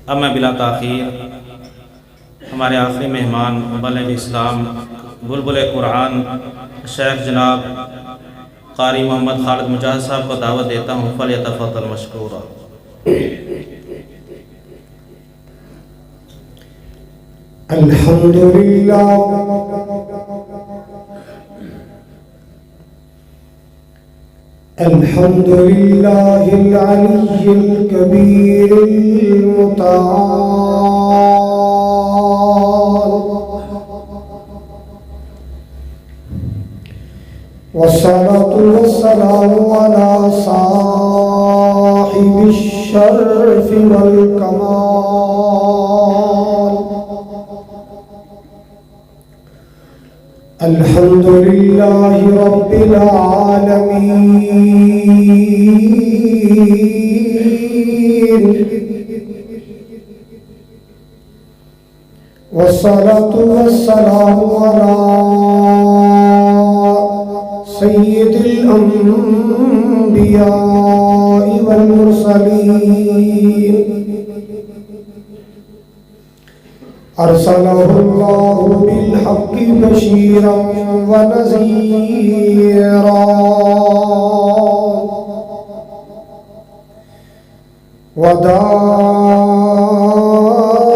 اب میں بلا تاخیر ہمارے آخری مہمان مبلغ اسلام بلبل قرآن شیخ جناب قاری محمد خالد مجاہد صاحب کو دعوت دیتا ہوں، فلیتفضل مشکورا۔ الحمد لله العلي الكبير المتعال، والصلاة والسلام على صاحب الشرف والكمال، الحمد لله رب العالمين، والصلاة والسلام على سيد الأنبياء والمرسلين، أرسله الله بالحق بشيرا ونذيرا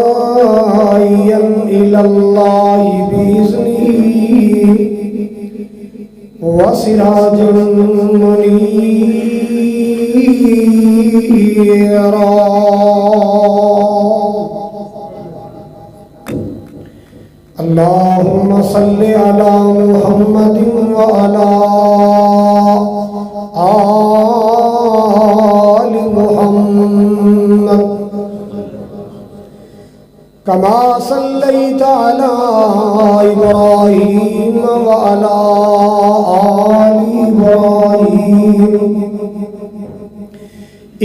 وداعيا إلى الله بإذنه وسراجا منيرا، اللهم صل على محمد وعلى آل محمد كما صليت على إبراهيم وعلى آل إبراهيم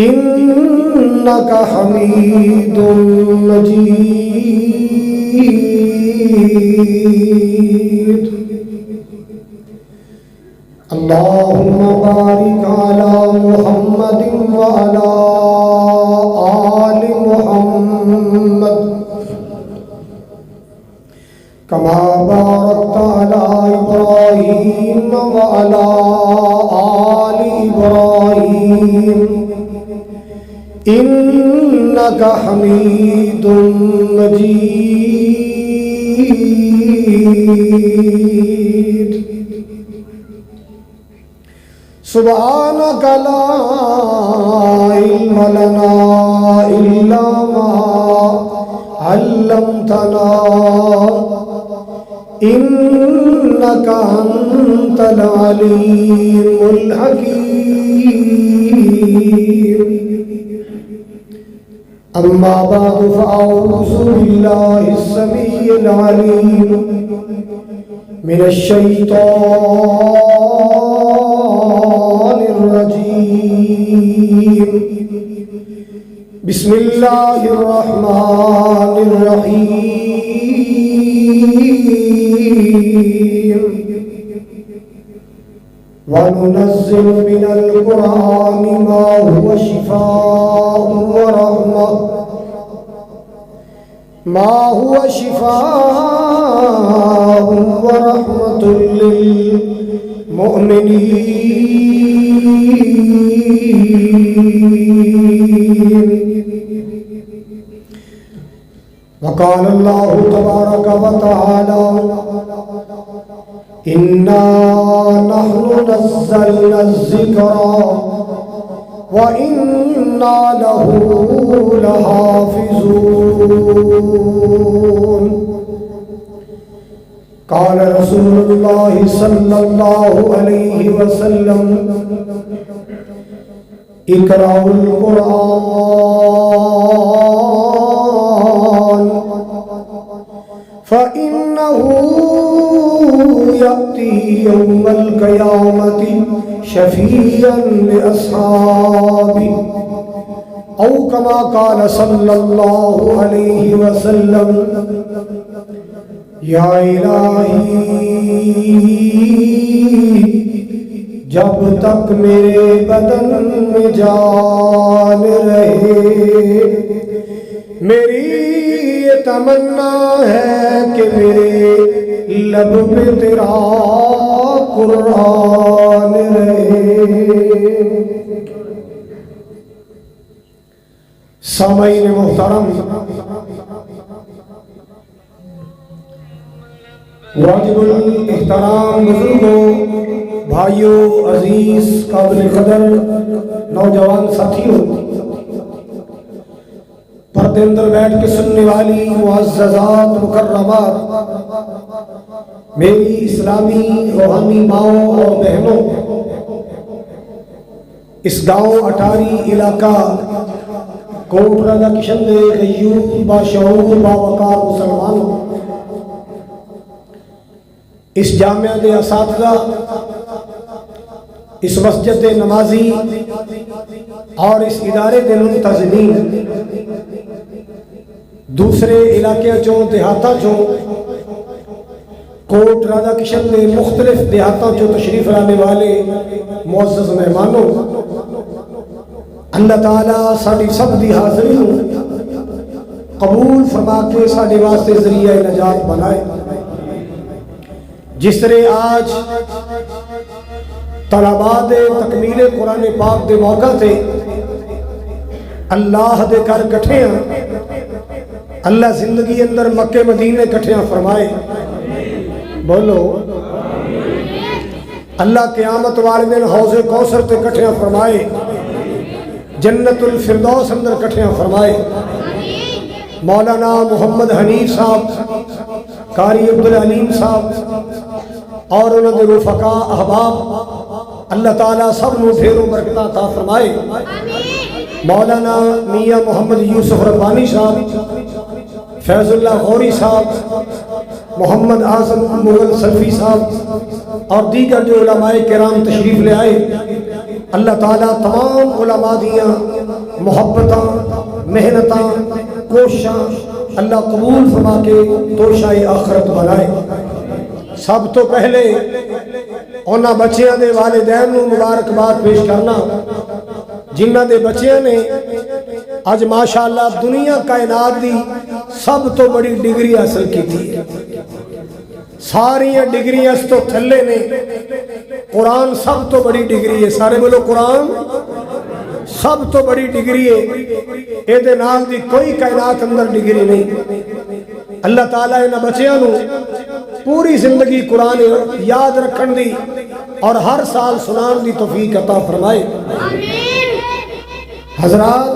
إنك حميد مجيد، اللهم بارك على محمد وعلى آل محمد كما باركت على إبراهيم وعلى آل إبراهيم إنك حميد مجيد، سبحانك لا علم لنا إلا ما علمتنا إنك أنت العليم الحكيم، أما بعد فأعوذ بالله السميع العليم من الشيطان الرجيم، بسم الله الرحمن الرحيم، وننزل من القرآن ما هو شفاء ورحمة للمؤمنين، وقال الله تبارك وتعالى إنا نحن نزلنا الذكر وإنا له لحافظون، قال رسول الله صلى الله عليه وسلم اقرأوا القرآن فإنه يأتي يوم القيامة شفيعا لأصحابه، أو كما قال صلى الله عليه وسلم، یا الہی جب تک میرے بدن میں جان رہے میری یہ تمنا ہے کہ میرے لب پہ تیرا قرآن رہے۔ سامعین محترم، واجب الاحترام بزرگوں، بھائیوں، عزیز، قابل قدر نوجوان ساتھیوں، پردے اندر بیٹھ کے سننے والی معززات مکرمات، میری اسلامی روحانی ماؤں اور بہنوں، اس گاؤں اٹاری علاقہ کوٹ راجہ کشن دے غیور باشعور باوقار مسلمانوں، اس جامعہ دے اساتذہ، اس مسجد دے نمازی اور اس ادارے دے منتظمین، دوسرے علاقے چوں دیہاتاں چوں کوٹ راجہ کشن دے مختلف دیہاتاں چوں تشریف لانے والے معزز مہمانوں، اللہ تعالیٰ ساڑی سب دی حاضری قبول فرما کے ساڑے واسطے ذریعہ نجات بنائے۔ جس طرح آج طلباء دے تکمیل قرآن پاک دے موقع تھے اللہ دے کر کٹھیاں، اللہ زندگی اندر مکہ مدینے کٹھیاں فرمائے، بولو اللہ قیامت والے دن حوض کوثر تے کٹھیاں فرمائے، جنت الفردوس اندر کٹھیاں فرمائے۔ مولانا محمد حنیف صاحب، قاری عبدالعلیم صاحب اور انہوں نے رفقا احباب، اللہ تعالیٰ سب نو ڈھیروں برکتہ عطا فرمائے۔ مولانا میاں محمد یوسف ربانی صاحب، فیض اللہ غوری صاحب، محمد اعظم مغل سلفی صاحب اور دیگر جو علماء کرام تشریف لے آئے، اللہ تعالیٰ تمام علماء دیاں محبتاں، محنتاں، کوششاں اللہ قبول فرما کے توشہ آخرت بنائے۔ سب تو پہلے انہاں بچیاں دے والدین نو مبارکباد پیش کرنا جنہاں دے بچیاں نے آج ماشاءاللہ دنیا کائنات دی سب تو بڑی ڈگری حاصل کی تھی، ساری ڈگری اس تو تھلے نے، قرآن سب تو بڑی ڈگری ہے، سارے بولو قرآن سب تو بڑی ڈگری ہے، اے دے نال دی کوئی کائنات اندر ڈگری نہیں۔ اللہ تعالیٰ انہاں بچیاں نو پوری زندگی قرآن یاد رکھن دی اور ہر سال سنان دی توفیق عطا فرمائے۔ حضرات،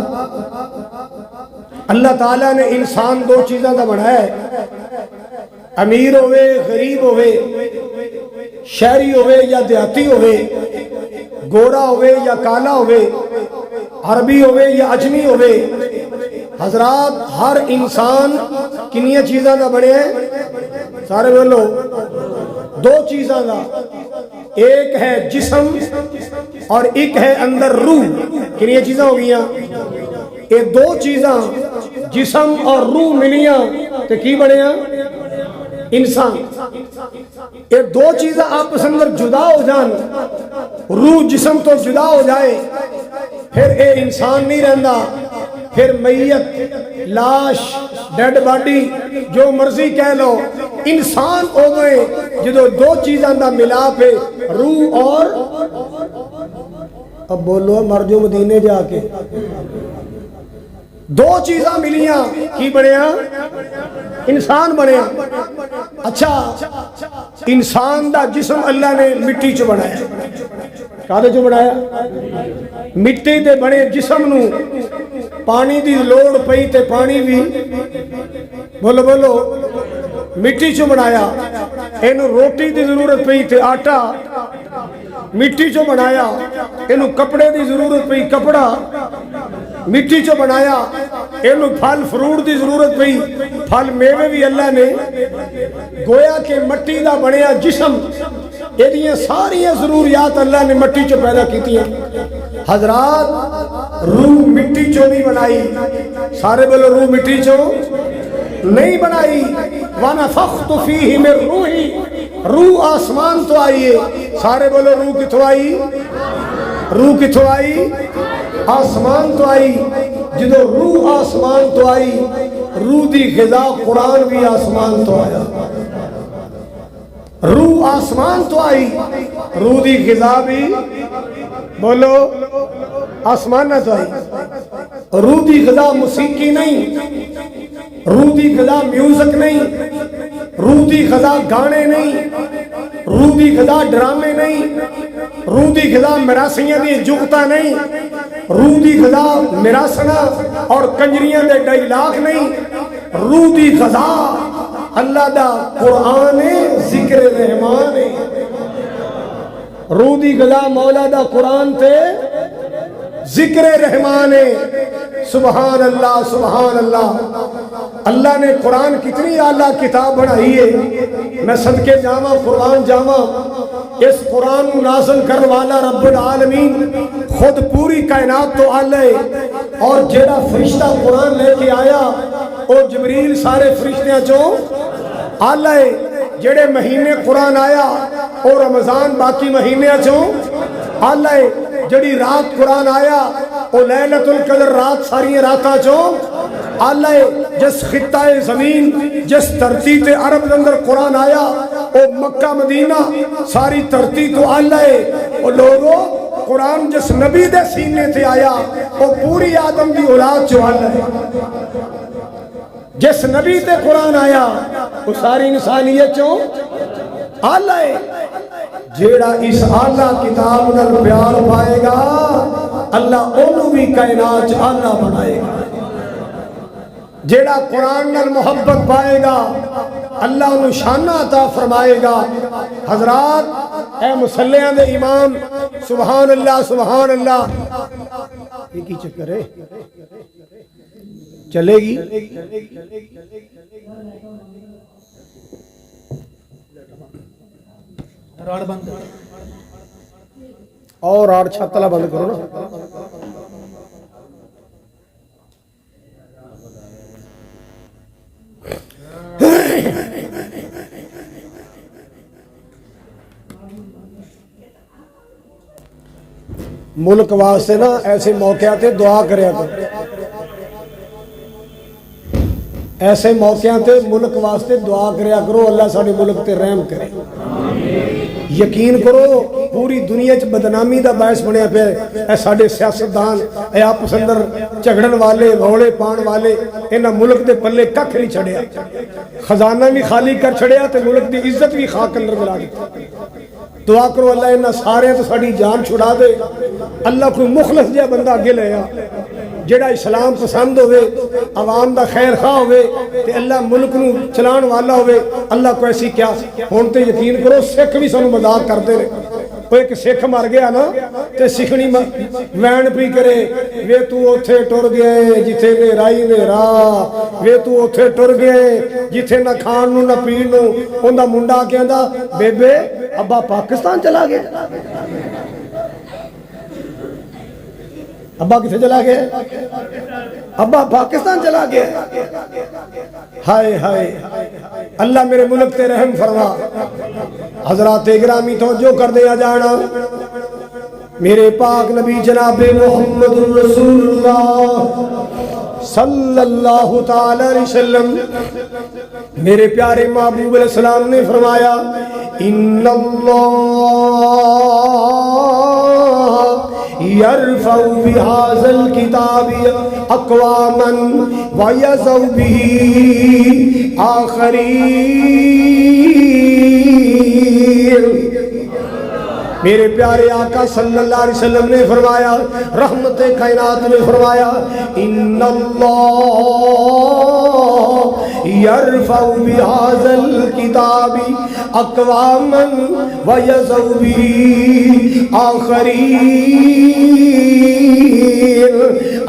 اللہ تعالیٰ نے انسان دو چیزاں دا بنایا ہے، امیر ہوئے غریب ہوئے، شہری ہوئے یا دیہاتی ہوئے، گورا ہوئے یا کالا ہوئے، عربی ہوئے یا اجمی ہوئے۔ حضرات، ہر انسان کنیاں چیزاں دا بڑے ہیں، سارے بولو دو چیزاں دا، ایک ہے جسم اور ایک ہے اندر روح۔ کنیاں چیزاں ہو گئیاں، یہ دو چیزاں جسم اور روح ملیاں تو کی بڑیاں انسان۔ یہ دو چیزیں آپس اندر جدا ہو جان، روح جسم تو جدا ہو جائے، پھر اے انسان نہیں رہندا، پھر میت، لاش، ڈیڈ باڈی جو مرضی کہہ لو، انسان ہو گئے جدو دو چیزاں دا ملاپ ہے، روح اور اب بولو مر جو مدینے جا کے دو چیزاں ملیاں کی بنیا انسان بنیا۔ اچھا، انسان دا جسم اللہ نے مٹی چ بنایا، کادے چ بنایا؟ مٹی دے بنے جسم نو پانی دی لوڑ پئی تے پانی بھی بولو بولو مٹی چ بنایا، اینو روٹی دی ضرورت پئی تے آٹا مٹی چ بنایا، اینو کپڑے دی ضرورت پئی کپڑا مٹی چ بنایا، اینو پھل فروٹ دی ضرورت پئی پھل میوے بھی اللہ نے، گویا کہ مٹی دا بنیا جسم، یہ ساری ضروریات اللہ نے مٹی چ پیدا کیتی ہیں۔ حضرات، روح مٹی چو نہیں بنائی، سارے بولو روح مٹی چو نہیں بنائی، وَنَفَخْتُ فِيهِ مِن رُوحِي، روح آسمان تو آئیے، سارے بولو روح کتھوں آئی؟ روح کتھوں آئی؟ آسمان تو آئی. جدو روح آسمان تو آئی روح دی غذا قرآن بھی آسمان تو آیا. روح آسمان تو آئی روح دی غذا بھی بولو آسمان نہ تو آئی. روح دی غذا موسیقی نہیں, روح دی غذا میوزک نہیں, روح دی غذا گانے نہیں, روح دی غذا ڈرامے نہیں, روح دی غذا مراسیاں دی جگتا نہیں, روح دی غذا مراسنا اور کنجریاں دے ڈائلاگ نہیں. روح دی غذا اللہ دا قرآن ذکر رحمان. روح دی غذا مولا دا قرآن تے ذکر رحمان. سبحان اللہ سبحان اللہ. اللہ نے قرآن کتنی اعلیٰ کتاب بنائی ہے. میں صدقے جاواں قرآن جاواں. اس قرآن نازل کرنے والا رب العالمین خود پوری کائنات تو اعلیٰ ہے. اور جیڑا فرشتہ قرآن لے کے آیا وہ جبریل سارے فرشتیاں چوں اعلیٰ ہے. جڑے مہینے قرآن آیا اور رمضان باقی مہینے چوں اعلیٰ ہے. جڑی رات قرآن آیا وہ لیلۃ القدر رات ساری راتاں چوں اعلیٰ ہے. جس خطہ زمین جس دھرتی تے عرب اندر قرآن آیا وہ مکہ مدینہ ساری دھرتی تو اعلیٰ ہے. وہ لوگوں قرآن جس نبی دے سینے تے آیا وہ پوری آدم دی اولاد چوں اعلیٰ ہے. جس نبی تے قرآن آیا وہ ساری انسانیت چوں اعلیٰ ہے. جیڑا اس اعلیٰ کتاب نال پیار پائے گا اللہ انہوں بھی کائنات اعلیٰ بنائے گا. جیڑا قرآن نال محبت پائے گا اللہ انہوں شانہ عطا فرمائے گا. حضرات اے مسلیاں دے امام سبحان اللہ سبحان اللہ. یہ کی چکر ہے چلے گی؟ راڑ بند اور راڑ چھتلا بند کرو نا. ملک واسطے نا ایسے موقع تے دعا کریا کرو. ایسے موقع تے ملک واسطے دعا کریا کرو اللہ ساڑے ملک تے رحم کرے. یقین کرو پوری دنیا چ بدنامی دا باعث بنیا پہ اے ساڑے سیاستدان اے آپ پسندر جھگڑن والے روڑے پان والے انہاں ملک دے پلے ککھ نہیں چھڑیا. خزانہ بھی خالی کر چھڑیا تے ملک دی عزت بھی خاک اندر ملا دی. دعا کرو اللہ انہاں سارے تو ساڑی جان چھڑا دے. اللہ کوئی مخلص جہا بندہ اگے لے آ جڑا اسلام پسند ہوئے عوام دا خیر خواہ ہوئے تے اللہ ملک نو چلان والا ہوئے. اللہ کو ایسی کیا ہونتے یقین کرو سکھ بھی سانو مذاق کرتے رہے. وہ ایک سکھ مر گیا نا تے سکھنی وین پی کرے وے تو اوتھے ٹر گئے جتھے نے رائی نے راہ وے تو اوتھے ٹر گئے جتھے نہ کھان نو نہ پین نو. اوندا منڈا کہندا بیبے ابا پاکستان چلا گیا. ابا کتھے چلا گیا؟ ابا پاکستان چلا گیا. ہائے ہائے اللہ میرے ملک تے رحم فرما. حضرات گرامی توجہ کر دیا جانا. میرے پاک نبی جناب محمد رسول اللہ صلی اللہ تعالی علیہ وسلم میرے پیارے محبوب علیہ السلام نے فرمایا ان اللہ یرفع بہذا الکتاب اقواما ویضع بہ آخرین. میرے پیارے آقا صلی اللہ علیہ وسلم نے فرمایا رحمت کائنات نے فرمایا ان اللہ یرفع بہذا الکتاب اقواما ویضع بہ آخرین.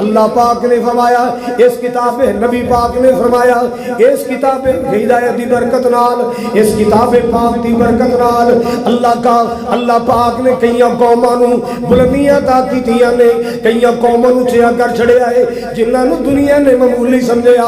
اللہ پاک نے فرمایا اس کتاب نبی پاک نے فرمایا اس کتاب ہدایت دی برکت نال اس کتاب پاک دی برکت نال اللہ پاک نے کئیاں قوماں نو بلندیاں عطا کیتیاں نے کئیاں قوماں نو چیا کر چھڑیا ہے جنہاں نو دنیا نے معمولی سمجھیا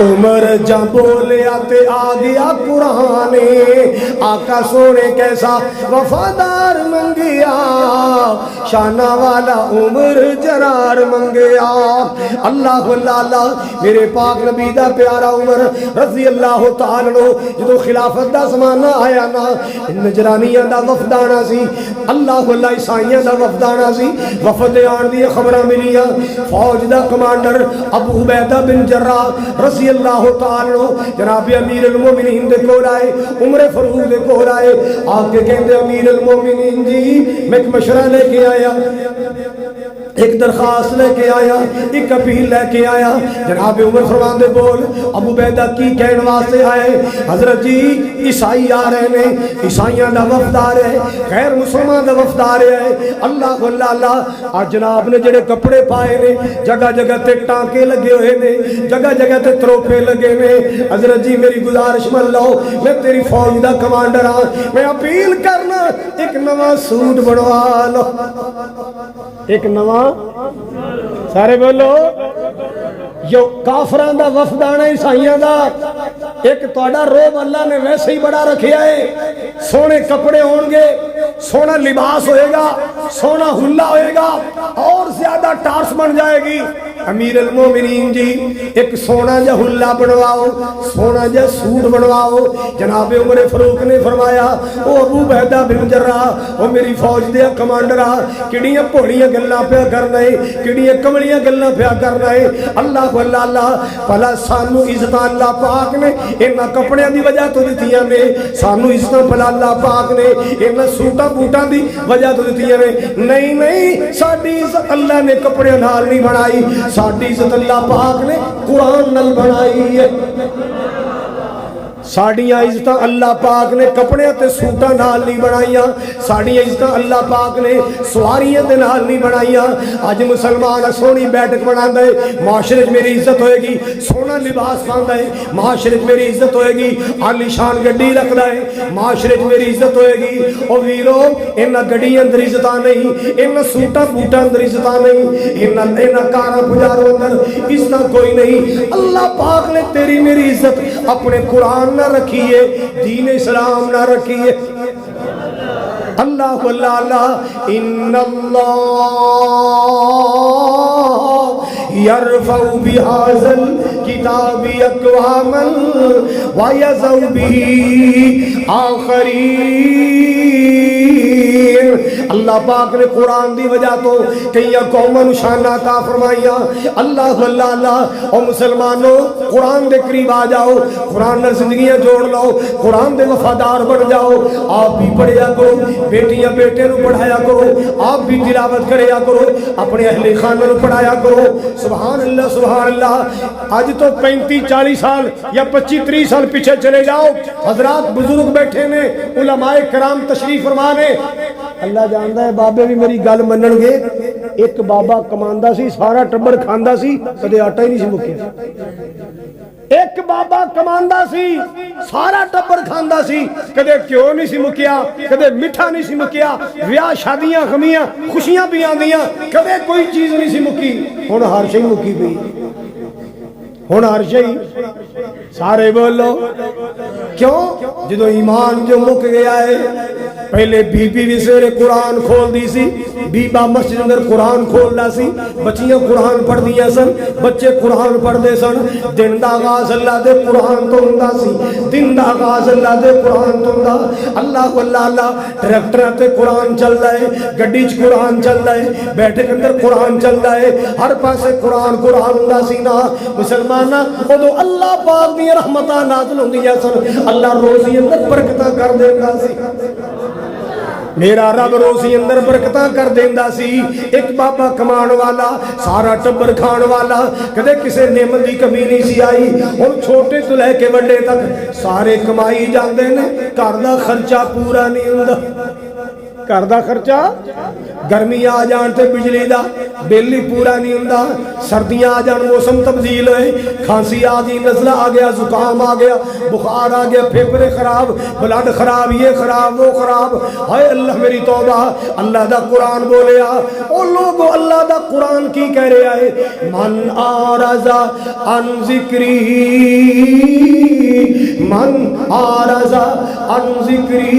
عمر جب بولیا تے آ گیا قرآن آقا سونے کیسا وفادار منگیا شانہ والا عمر جرار منگیا اللہ اللہ میرے پاک نبی دا پیارا عمر رضی اللہ تعالیٰ جدو خلافت دا زمانہ آیا نا نجرانیاں دا وفدانا سی اللہ اللہ عیسائیاں دا وفدانا سی وفد آن دی خبرہ ملیاں فوج دا کمانڈر ابو عبیدہ بن جراح رضی اللہ تعالیٰ جناب امیر المومنین دے کول آئے عمر فاروق دے کول آئے آپ کے کہتے امیر المومنین جی میں ایک مشورہ لے کے آیا ایک درخواست لے کے آیا ایک اپیل لے کے آیا جناب عمر فرمان دے بول ابو عبیدہ کی کہن واسطے آئے حضرت جی عیسائی آ رہے نے عیسائیاں دا وفد آ رہے غیر مسلمان دا وفد آ رہے ہیں اللہ اللہ آج جناب نے جڑے کپڑے پائے نے جگہ جگہ تے ٹانکے لگے ہوئے نے جگہ جگہ تے تروپے لگے نے حضرت جی میری گزارش مان لو میں تیری فوج دا کمانڈر ہاں میں اپیل کرنا ایک نواں سوٹ بنوا لو ایک نواں سارے بولو جو کافران دا وفدانہ عیسائیاں دا ایک توڑا روب اللہ نے ویسے ہی بڑا رکھیا ہے سونے کپڑے ہونگے سونا لباس ہوئے گا سونا ہلا ہوئے گا اور زیادہ ٹارس بن جائے گی امیر المومنین جی ایک سونا جا ہلا بنواؤ سونا جا سوٹ بنواؤ جناب عمر فاروق نے فرمایا او ابو عبیدہ بن جراح او میری فوج دے کمانڈر کڑیاں پوڑیاں گلاں پیا کرنا ہے کڑیاں کملیاں گلاں پیا کرنا ہے اللہ اللہ بھلا سانو عزت اللہ پاک نے انہاں کپڑیاں دی وجہ تو دتیاں نے سانو عزت بھلا اللہ پاک نے انہاں سوٹاں بوٹاں دی وجہ تو دتیاں نے نہیں ساڈی عزت اللہ نے کپڑیاں نال نہیں بنائی ساڈی عزت اللہ پاک نے قرآن نال بنائی ہے ساڑیاں عزتاں اللہ پاک نے کپڑے تے سوٹاں نال نہیں بنائیاں ساڑیاں عزتاں اللہ پاک نے سواریاں دے نال نہیں بنائیاں آج مسلمان سونی بیٹھک بناندے معاشرے میری عزت ہوئے گی سونا لباس پاندے معاشرے میری عزت ہوئے گی عالی شان گڈی رکھدا ہے معاشرے میری عزت ہوئے گی او ویرو انہاں گڈی اندر عزتاں نہیں انہاں سوٹاں بوٹاں اندر عزتاں نہیں انہاں کاراں پجاروں اندر عزتاں کوئی نہیں اللہ پاک نے تیری میری عزت اپنے قرآن نہ رکھیے دین اسلام نہ رکھیے اللہ اللہ ان اللہ یرفع بهذا الكتاب اقواما ويذع به آخرین اللہ پاک نے قرآن دی وجہ تو کئی قوموں نشانہ عطا فرمائیا اللہ اللہ او مسلمانوں قرآن دے قریب آ جاؤ قرآن نے زندگیاں جوڑ لو قرآن دے وفادار بن جاؤ آپ بھی پڑھیا کرو بیٹیاں بیٹے نو پڑھایا کرو آپ بھی تلاوت کریا کرو اپنے اہل خانہ نو پڑھایا کرو سبحان اللہ آج تو 35-40 سال یا 25-30 سال پیچھے چلے جاؤ حضرات بزرگ بیٹھے نے علماء کرام تشریف فرما نے اللہ جاندا ہے بابے بھی میری گل منن گے ایک بابا کماندا سی سارا ٹبر کھاندا سی کدے آٹا ہی نہیں سی مکیا ایک بابا کماندا سی سارا ٹبر کھاندا سی کدے کیوں نہیں سی مکیا کدے میٹھا نہیں سی مکیا ویاہ شادیاں غمیاں خوشیاں بھی آندیاں کدے کوئی چیز نہیں سی مکی ہن ہر شے مکی پئی ہن ہر شے سارے بولو کیوں جدو ایمان جو مک گیا ہے پہلے بی بی بھی سویرے قرآن کھول دی سی بیبا مسجد اندر قرآن کھولنا سی بچیاں قرآن پڑھ دیا سن بچے قرآن پڑھ دے سن دن دا آغاز اللہ دے قرآن تو ہوندا سی دن دا آغاز اللہ دے قرآن تو ہوندا اللہ اللہ ٹریکٹر تے قرآن چل رہا ہے گڈی چ قرآن چل رہا ہے بیٹھے کے اندر قرآن چل رہا ہے ہر پاسے قرآن ہوندا سی نا مسلماناں اودوں اللہ پاک دی رحمتاں نازل ہوندیاں سن اللہ روزی اندر برکتاں کر دیندا سی میرا رب روزی اندر برکتاں کر دیندا سی ایک بابا کمان والا سارا ٹبر کھان والا کدے کسے نعمت دی کمی نہیں سی آئی اور چھوٹے تو لے کے بڑے تک سارے کمائی جاندے نے گھر دا خرچہ پورا نہیں ہوندا گھر دا خرچہ گرمی آ جان تے بجلی دا بل ہی پورا نہیں ہوندا، سردیاں آ جان موسم تبدیل ہوئے، کھانسی آ گئی، نزلہ آ گیا، زکام آ گیا، بخار آ گیا، پھیپھڑے خراب، بلڈ خراب، یہ خراب وہ خراب، ہائے اللہ میری توبہ۔ اللہ دا قرآن بولیا، او لوگو اللہ دا قرآن کی کہہ رہا ہے، من آرز عن ذکری، من آرز عن ذکری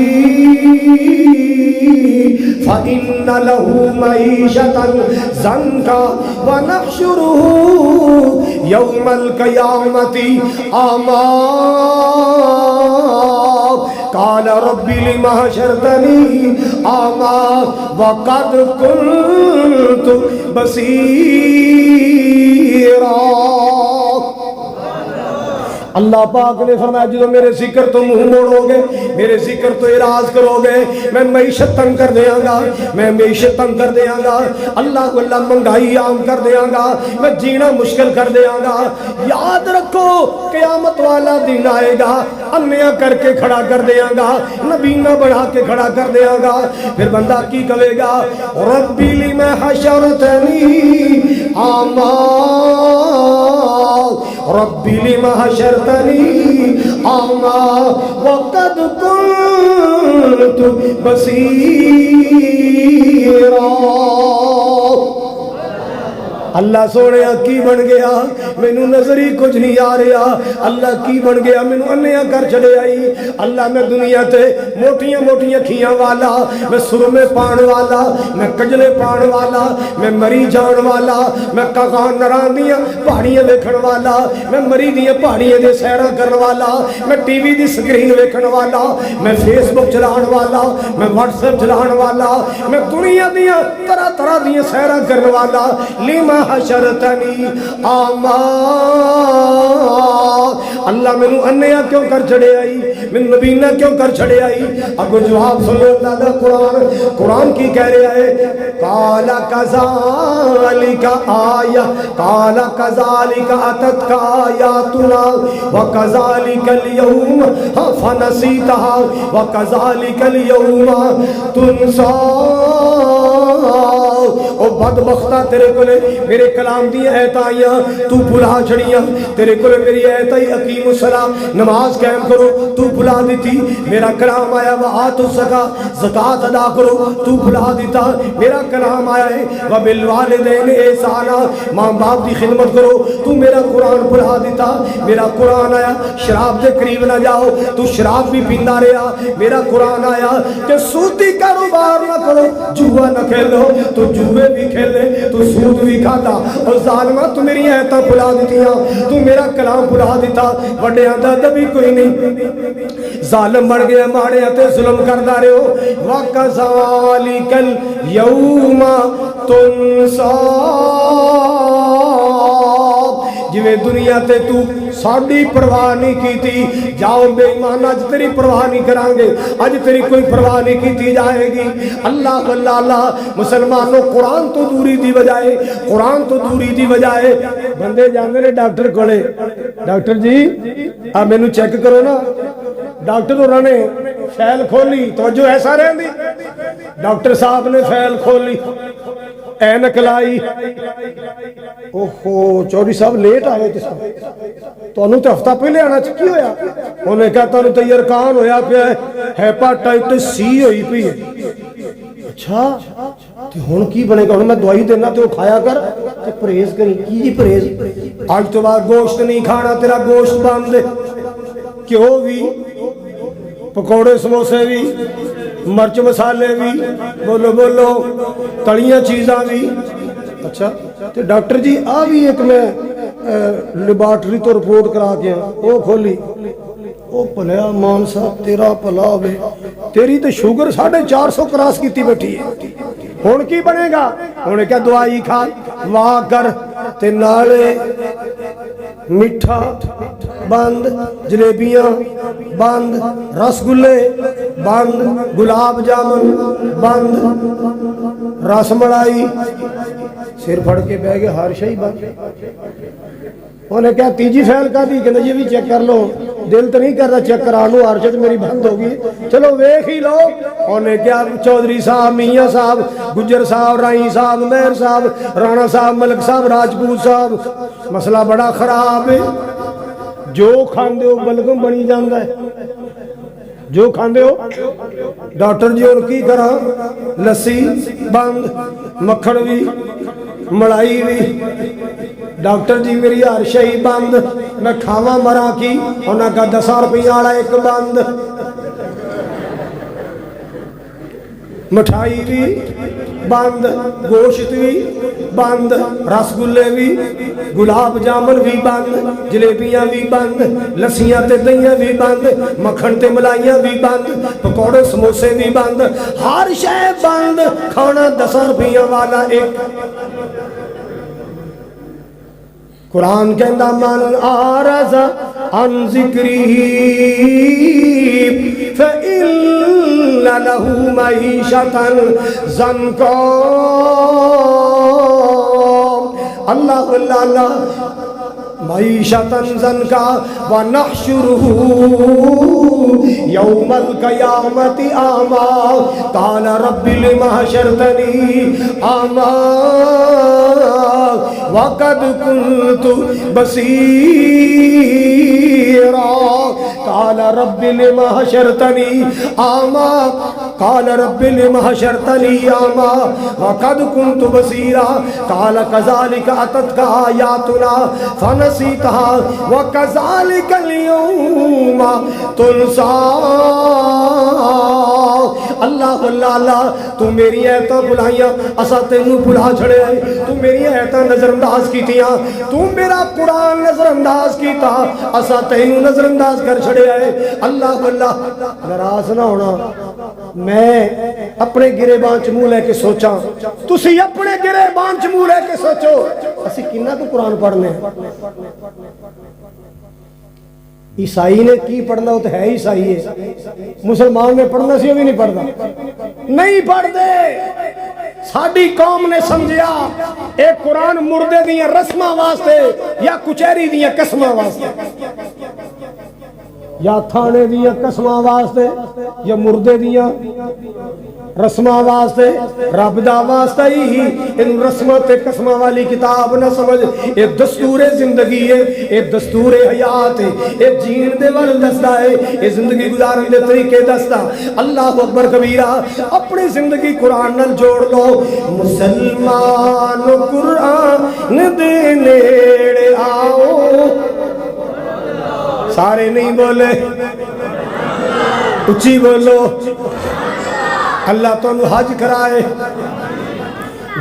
فإن له معيشة ضنكا ونحشره يوم القيامة أعمى قال رب لم حشرتني أعمى وقد كنت بصيرا۔ اللہ پاک نے فرمایا جو میرے ذکر تو منہ موڑو گے، میرے ذکر تو اعراض کرو گے، میں معیشت تنگ کر دیاں گا، میں معیشت تنگ کر دیاں گا، اللہ مہنگائی عام کر دیاں گا، میں جینا مشکل کر دیاں گا۔ یاد رکھو قیامت والا دن آئے گا، انیا کر کے کھڑا کر دیاں گا، نبینا بڑھا کے کھڑا کر دیاں گا۔ پھر بندہ کی کہے گا، ربی لم حشرتنی اعمی، ربی لم حشرتنی اعمی وقد كنت بصیرا۔ اللہ سونے کی بن گیا، مینوں نظر ہی کچھ نہیں آ رہا، اللہ کی بن گیا، مینوں انیا کر چھڑے آئی۔ اللہ میں دنیا تے موٹیاں موٹیاں کھیاں والا، میں سرمے پان والا، میں کجلے پان والا، میں مری جان والا، میں کاغان نران دیاں پہاڑیاں ویکھن والا، میں مری دیاں پہاڑیاں دے سیرہ کرن والا، میں ٹی وی دی سکرین ویکھن والا، میں فیس بک چلان والا، میں واٹس ایپ چلان والا، میں دنیا دیاں طرح طرح دیاں سیرہ کرن والا۔ لیما حشرتنی اعمی، اللہ میں نو انیا کیوں کر چھڑے آئی، میں نبینا کیوں کر چھڑے آئی؟ اب جواب سنو اللہ دا قرآن، قرآن کی کہہ رہا ہے، قال کذالک آیہ، قال کذالک اتتک آیاتنا وکذالک اليوم فنسیتها وکذالک اليوم تنسا۔ او بدبختہ تیرے کولے میرے کلام دی ایت آئیاں تو بھلا چھڑیاں، تیرے کولے میری ایت آئی اقیم الصلاۃ نماز قائم کرو تو بھلا دیتی، میرا کلام آیا وآتوا الزکاۃ زکوٰۃ ادا کرو تو بھلا دیتا، میرا کلام آیا ہے وبالوالدین احسانا ماں باپ دی خدمت کرو تو میرا قرآن بھلا دیتا، میرا قرآن آیا شراب دے قریب نہ جاؤ تو شراب بھی پیندا رہا، میرا قرآن آیا کہ سودی کاروبار نہ کرو، جوا نہ کھیلو تو جوے بھی کھیلے تو سود بھی کھاتا، اور ظالمہ تو میری ایتاں بھلا دیتیاں، تو میرا کلام بھلا دیتا، وڈیاں دا ادب کوئی نہیں، ظالم بن گیا، ماڑے تے ظلم کردا رہے ہو۔ وَكَذَلِكَ الْيَوْمَ تُنْسَا، جویں دنیا تے تو ساڑی پرواہ نہیں کیتی، جاؤ بے ایمان آج تیری پرواہ نہیں کران گے، آج تیری کوئی پرواہ نہیں کیتی جائے گی۔ اللہ اللہ اللہ، مسلمانوں قرآن تو دوری دی بجائے، قرآن تو دوری دی بجائے بندے جاندے نے ڈاکٹر کولے، ڈاکٹر جی آپ مینوں چیک کرو نا، ڈاکٹر انہوں نے فائل کھولی، توجہ ایسا رہن دی، ڈاکٹر صاحب نے فائل کھولی، اینک لائی، اوہو چوری صاحب لیٹ آئے تو انہوں تے ہفتہ پہلے آنا چکی ہویا، انہوں نے کہا تانوں تے یرکان ہویا پیا ہے، ہیپاٹائٹس سی ہوئی پی ہے۔ اچھا تے ہن کی بنے گا؟ ہن میں دوائی دینا تے وہ کھایا کر تے پرہیز کری۔ کی پرہیز؟ آج تو بعد گوشت نہیں کھانا، تیرا گوشت باندھ دے، کیوں بھی پکوڑے سموسے بھی، مرچ مسالے بھی، بولو بولو تڑیاں چیزاں بھی۔ اچھا تو ڈاکٹر جی آ بھی ایک میں لیبارٹری تو رپورٹ کرا کے وہ کھولی، او پلیا مان صاحب تیرا پلا ہوئے، تیری تو شوگر 450 کراس کیتی بیٹھی ہے، ہون کی بنے گا؟ ہونے کیا دوائی کھا واہ کر تے نالے میٹھا بند، جلیبیاں بند، رس گلے بند، گلاب جامن بند، رس ملائی، سر پھڑ کے بہ گئے ہر شئی بند۔ انہیں کہا تیجی فیل کا دی کہ یہ بھی چیک کر لو دل تو نہیں کر رہا چیک کرانو عرشت میری بند ہوگی چلو ویکھ ہی لو انہیں کہا چودھری صاحب میاں صاحب گجر صاحب رائی صاحب مہر صاحب رانا صاحب ملک صاحب راجپوت صاحب مسئلہ بڑا خراب ہے جو کھاندے ہو بلگم بنی جاندہ ہے جو کھاندے ہو ڈاکٹر جی اور کی کرا لسی بند مکھن بھی مڑائی بھی ڈاکٹر جی میری ہر شئی بند میں کھاواں مرا کی انہاں کا 10 روپیہ والا ایک بند مٹھائی بھی بند گوشت بھی بند رس گلے بھی گلاب جامن بھی بند جلیبیاں بھی بند لسیاں تے دہیاں بھی بند مکھن تے ملائیاں بھی بند پکوڑے سموسے بھی بند ہر شے بند کھانا 10 روپیہ والا ایک قرآن کہندہ من آرز عن ذکری فإن له معیشة ضنکا اللہ اللہ اللہ معیشة ضنکا ونحشرہ یوم القیامت اعمی قال رب لم حشرتنی اعمی وَقَدْ كُنْتُ بَصِيرًا قَالَ رَبِّ لِمَ حَشَرْتَنِي أَعْمَىٰ قَالَ رَبِّ لِمَ حَشَرْتَنِي أَعْمَىٰ وَقَدْ كُنْتُ بَصِيرًا قَالَ كَذَلِكَ أَتَتْكَ آيَاتُنَا فَنَسِيتَهَا وَكَذَلِكَ الْيَوْمَ تُنسَىٰ اللہ اللہ اللہ تو میری ایتاں بلائیاں اسا تینوں بلا چھڑے آئے تو میری ایتاں نظر انداز کی تیاں تو میرا قرآن نظر انداز کی تا اسا تینوں نظر انداز کر چھڑے آئے اللہ اللہ ناراض نہ ہونا میں اپنے گرے بانچ منہ لے کے سوچا تسی اپنے گرے بانچ منہ لے کے سوچو اسی کنہ کو قرآن پڑھنے عیسائی نے کی پڑھنا ہوتا ہے عیسائی ہے مسلمان نے پڑھنا سی وہ بھی نہیں پڑھنا نہیں پڑھ دے ساڑھی قوم نے سمجھیا ایک قرآن مردے دیاں رسمہ واسطے یا کچھری دیاں قسمہ واسطے یا تھانے دیاں قسمہ واسطے یا مردے دیاں رسمہ واسطے رب دا واسطہ ہی ان رسمت قسمہ والی کتاب نہ سمجھ یہ دستور زندگی ہے یہ دستور حیات ہے یہ جین دے وال دستا ہے یہ زندگی گزارن دے طریقے دستا اللہ اکبر کبیرہ اپنی زندگی قرآن نال جوڑ لو مسلمان قرآن دے نیڑے آؤ سارے نہیں بولے اچھی بولو اللہ تو انہوں حج کرائے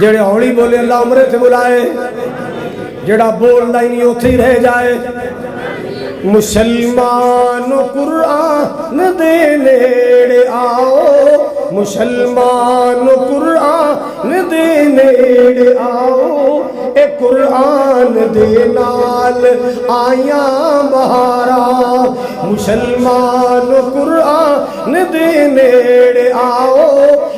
جڑے ہوڑی بولے اللہ عمرے سے بلائے جڑا بول ہی نہیں اتھے ہی رہ جائے مسلمان قرآن دے نیڑے آؤ مسلمان قرآن دے نیڑے آؤ اے قرآن دے نال آیاں بہارا مسلمان قرآن دے نیڑے آؤ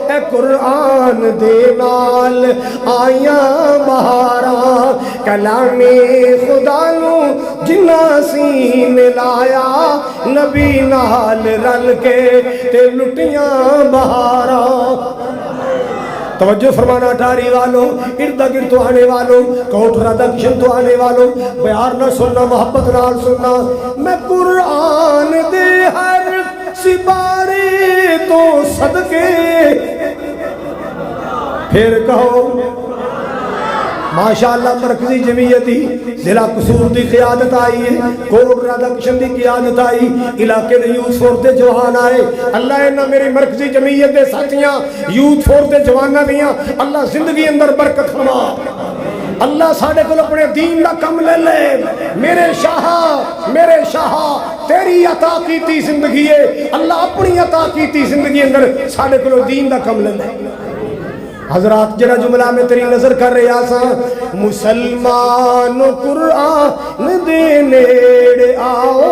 اے قرآن دے نال آیاں بہارا کلام خدا نو جنہ سین لایا نبی نال رل کے تے لٹیاں بہارا توجہ فرمانا اٹاری والوں ارد گرد تو آنے والوں کوٹ ردکشن تو آنے والوں بیار نہ سننا محبت نال سننا میں قرآن دے ہر سپارے تو صدقے پھر کہو ماشاءاللہ مرکزی جمعیتی ضلع قصور دی قیادت آئی ہے کوٹ رادکشن دی قیادت آئی علاقے دے یوتھ فورس دے جوان آئے اللہ انہا میری مرکزی جمعیت دے ساتھیاں یوتھ فورس دے جوانہ دیاں اللہ زندگی اندر برکت فرما اللہ ساڑھے کو اپنے دین دا کم لے لے میرے شاہ تیری عطا کیتی زندگی ہے اللہ اپنی عطا کیتی زندگی اندر ساڑھے کو دین دا کم لے لے حضرات جڑا جملہ میں تیری نظر کر رہے آسا مسلمان قرآن دے نیڑے آؤ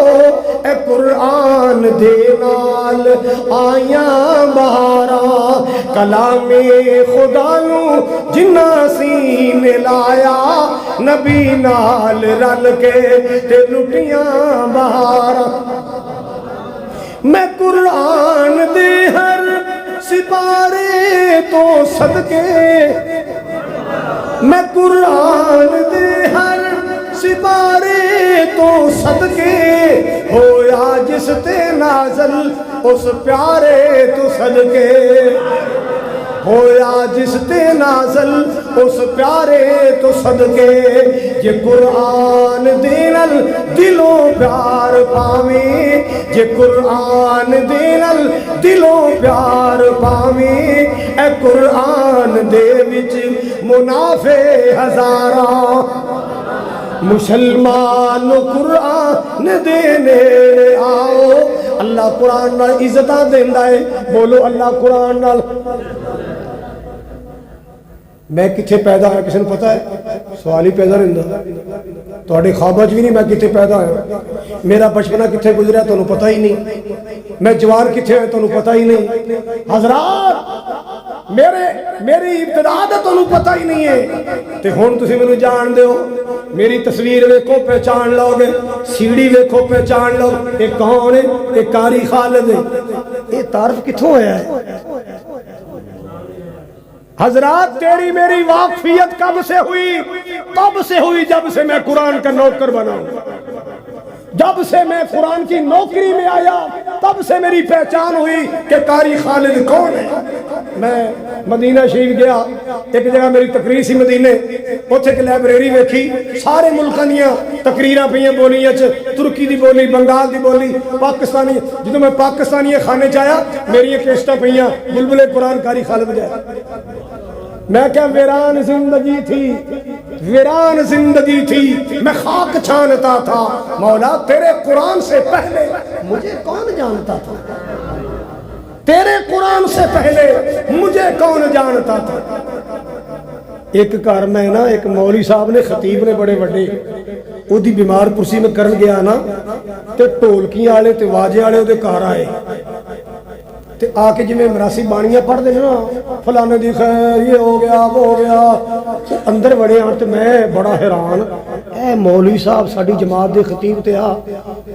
اے قرآن دے نال آیاں بہاراں کلام خدا نو جنہ سینے لایا نبی نال رل کے تے لٹیاں بہاراں میں قرآن دے ہر سپارے تو صدقے میں قرآن دے ہر سپارے تو صدقے ہویا جس تے نازل اس پیارے تو صدقے ہویا جس تے نازل اس پیارے تو صدقے یہ قرآن دینل دلوں پیار پاویں یہ قرآن دینل دلوں پیار پاویں اے قرآن دے وچ منافع ہزاراں مسلمان قرآن دے نیڑے آؤ اللہ قرآن نال عزتاں دیندا ہے بولو اللہ قرآن نال میں کتھے پیدا ہوا کسی نے پتہ ہے سوال ہی پیدا نہیں ہوندا تواڈے خواباں وچ بھی نہیں میں کتھے پیدا ہوا میرا بچپنا کتھے گزریا تانوں پتہ ہی نہیں میں جوان کتھے ہوئے تانوں پتہ ہی نہیں حضرات میری ابتدا دا تانوں پتہ ہی نہیں ہے تے ہن تسی مینوں جان دیو میری تصویر ویکھو پہچان لو گے سیڑھی ویکھو پہچان لو اے کون ہے اے قاری خالد ہے اے تعارف کتھوں ہویا ہے حضرات تیری میری واقفیت کب سے ہوئی تب سے ہوئی جب سے میں قرآن کا نوکر بنا جب سے میں قرآن کی نوکری میں آیا تب سے میری پہچان ہوئی کہ قاری خالد کون ہے میں مدینہ شریف گیا ایک جگہ میری تقریر سی مدینے اتھے کہ لائبریری ویکھی سارے ملکاں دیاں تقریراں پئیاں بولیاں چ ترکی دی بولی بنگال دی بولی پاکستانی جدوں میں پاکستانی خانے چ آیا میری کیسٹاں پئیاں بلبل قرآن قاری خالد جائے میں کیا ویران زندگی تھی ویران زندگی تھی میں خاک چھانتا تھا مولا تیرے قرآن سے پہلے مجھے کون جانتا تھا تیرے قرآن سے پہلے مجھے کون جانتا تھا ایک گھر میں نا ایک مولوی صاحب نے خطیب نے بڑے بڑے وہ دی بیمار پرسی میں کرن گیا نا تے ٹولکیاں والے تے واجے والے وہ گھر آئے تے آ کے جی میں مراسی بانیاں پڑھ دے نا فلانے دی خیر یہ ہو گیا وہ ہو گیا اندر بڑے ہاں تے میں بڑا حیران اے مولوی صاحب ساڈی جماعت دے خطیب تے آ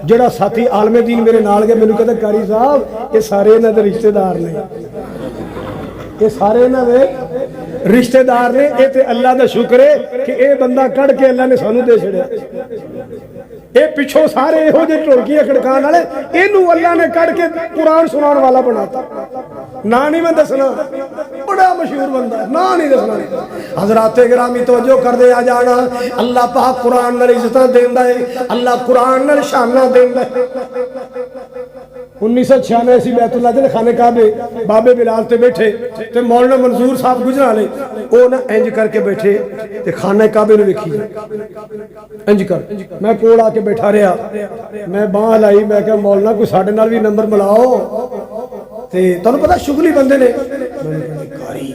جڑا ساتھی عالم دین میرے نال گیا مینوں کہدا قاری صاحب یہ سارے انہاں دے رشتہ دار نے یہ سارے انہاں دے رشتہ دار نے اے تے اللہ دا شکر ہے کہ اے بندہ کڑ کے اللہ نے سانو دے چھڑیا اے پچھوں سارے ہو جے ٹھڑکیاں کھڑکان والے اینو اللہ نے کڑ کے قرآن سنان والا بناتا نا نہیں میں دسنا بڑا مشہور بندہ ہے نا نہیں دسنا حضرات گرامی توجہ کر دے آ جانا اللہ پاک قرآن نال عزتاں دیندا ہے اللہ قرآن نال شاناں دیندا ہے 1996 بیت اللہ دے خانے کعبے بابے بلال تے بیٹھے تے مولانا منظور صاحب گجرا لے او نا انج کر کے بیٹھے تے خانہ کعبے نوں ویکھی انج کر میں کول آ کے بیٹھا رہا میں باہ لائی میں کہ مولانا کوئی ساڈے نال بھی نمبر ملاؤ تے تانوں پتہ شغلی بندے نے قاری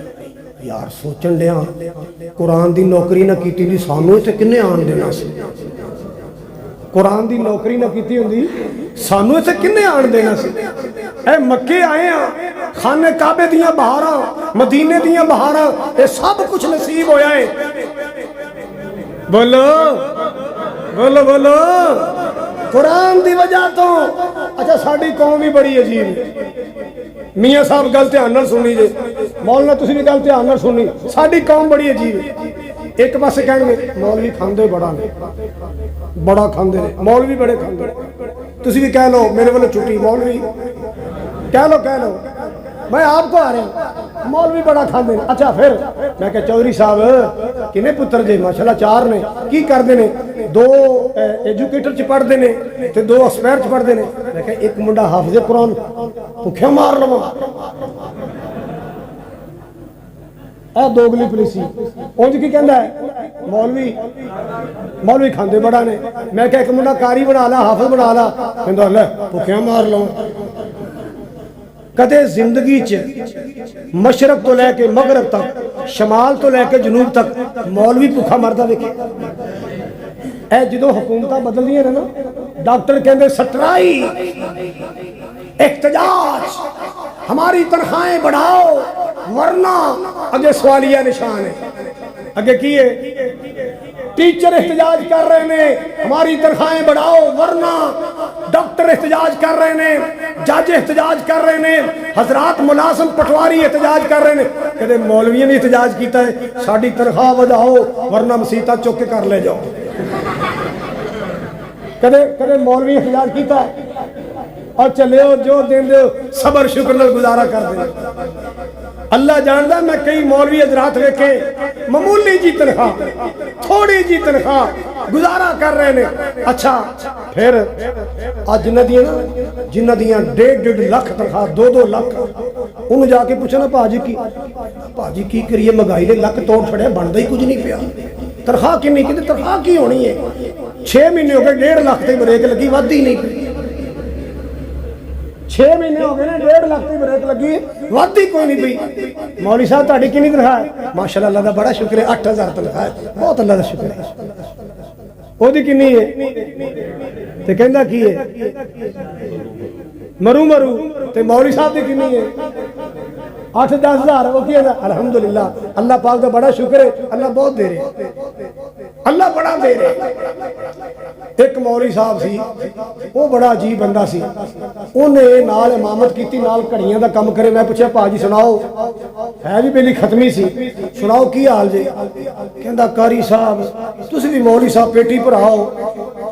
یار سوچن ڈیاں قرآن دی نوکری نہ کیتی دی سانوں تے کنے آن دینا سی قرآن دی نوکری نہ کیتی ہوندی سانوں اتنے کنے آن دینا سی اے مکے آئے ہیں خانے کعبے دیاں بہاراں مدینے دیاں بہاراں اے سب کچھ نصیب ہویا ہے بولو بولو بولو قرآن دی وجہ تو اچھا ساڈی قوم بھی بڑی عجیب ہے میاں صاحب گل دھیان نال سنی جے مولانا تسی بھی گل دھیان نال سنی ساڈی قوم بڑی عجیب ہے ایک پاسے کہیں گے مولوی کھاندے بڑا نے بڑا کھاندے نے مولوی بڑے کھاندے تسی بھی کہہ لو میرے والے چھٹی مولوی کہہ لو میں آپ کو آ رہے ہیں مولوی بڑا کھاندے نے اچھا پھر میں کہ چودھری صاحب کنے پتر جے ماشاءاللہ 4 نے کی کردے نے 2 ایجوکیٹر چ پڑھدے نے تے 2 اسپائر چ پڑھدے نے میں کہ ایک منڈا حافظ قرآن بھکھیا مار لواں اے دوگلی پولیسی اونج کی کہندا ہے مولوی کھاندے بڑا نے میں کہ ایک منڈا قاری بنا لا حافظ بنا لا کہندا لے بھکھیا مار لواں ਕਦੇ ਜ਼ਿੰਦਗੀ 'ਚ ਮਸ਼ਰਕ ਤੋਂ ਲੈ ਕੇ ਮਗਰਬ ਤੱਕ, ਸ਼ਮਾਲ ਤੋਂ ਲੈ ਕੇ ਜਨੂਬ ਤੱਕ ਮੌਲਵੀ ਭੁੱਖਾ ਮਰਦਾ ਵੇਖੇ? ਇਹ ਜਦੋਂ ਹਕੂਮਤਾਂ ਬਦਲਦੀਆਂ ਨੇ ਨਾ, ਡਾਕਟਰ ਕਹਿੰਦੇ ਸਟਰਾਈ, احتجاج, ہماری تنخواہیں بڑھاؤ ورنہ اگے سوالیہ نشان ہے. اگے کی ہے؟ ٹیچر احتجاج کر رہے ہیں ہماری تنخواہیں بڑھاؤ ورنہ، ڈاکٹر احتجاج کر رہے ہیں، جج احتجاج کر رہے ہیں، حضرات ملازم پٹواری احتجاج کر رہے ہیں. کہتے مولویوں نے احتجاج کیتا ہے ساڈی تنخواہ بڑھاؤ ورنہ مسیتاں چک کے کر لے جاؤ. کدے مولوی احتجاج کیتا ہے اور چلے ہو جو دین دے صبر شکر نال گزارا کر دے. اللہ جاندا میں کئی مولوی حضرات ویکھے معمولی جی تنخواہ، تھوڑی جی تنخواہ گزارا کر رہے ہیں. اچھا پھر اج جنہ دیاں 1.5 لاکھ تنخواہ، 2 لاکھ، انہوں جا کے پوچھنا پاجی کی کریے، مہنگائی دے لک توڑ چھڑے، بندا ہی کچھ نہیں پیا. تنخواہ کنی؟ کہ تنخواہ کی ہونی ہے؟ 6 مہینے ہو گئے 1.5 لاکھ تے بریک لگی، ود ہی نہیں پئی. 6 مہینے ہو گئے نا 1.5 لاکھ تے بریک لگی، ود ہی کوئی نہیں پئی. مولوی صاحب تہاڈی کنی تنخواہ ہے؟ ماشاءاللہ اللہ دا بڑا شکر ہے 8000 تنخواہ ہے، بہت اللہ دا شکر ہے. او دی کنی ہے؟ تے کہندا کی ہے مرو تے مولوی صاحب دی کنی ہے؟ 8-10 ہزار. وہ کی ہے؟ الحمدللہ اللہ پاک دا بڑا شکر ہے، اللہ بہت دے رہے، اللہ بڑا دے رہے. ایک مولوی صاحب سی، وہ بڑا عجیب بندہ سی، انہیں نال امامت کیتی، نال گھڑیاں دا کم کرے. میں پوچھا پاجی سناؤ، ہے بھی پہلی ختمی سی، سناؤ کی حال جی؟ کہندا قاری صاحب تسی بھی مولوی صاحب پیٹی بھراؤ،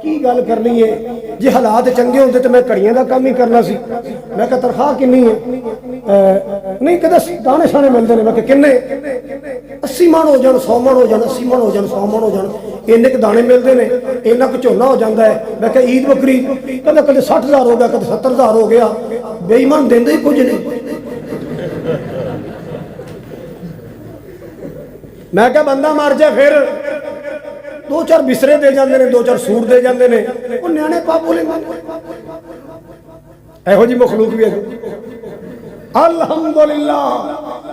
کی گل کرنی ہے؟ جی حالات چنگے ہوندے تے میں گھڑیاں دا کم ہی کرنا سی. میں کہا تنخواہ کنی ہے؟ نہیں کہدا دانے شانے ملدے نے. میں کہ کنے؟ 80 من ہو جان، 100 من ہو جان، 80 من ہو جان، 100 من ہو جان، اینے کے دانے ملتے ہیں، اینا کو جھونا ہو جاتا ہے. میں کہ عید بکری کہتا کدے 60,000 ہو گیا، کدے 70,000 ہو گیا. بے ایمان دیندے ہی کچھ نہیں. میں کہ بندہ مر جائے پھر 2-4 بسرے دے جاندے نے، 2-4 سوٹ دے جاندے نے، وہ نیانے پاپو لے ایہو جی مخلوق بھی ہے. الحمدللہ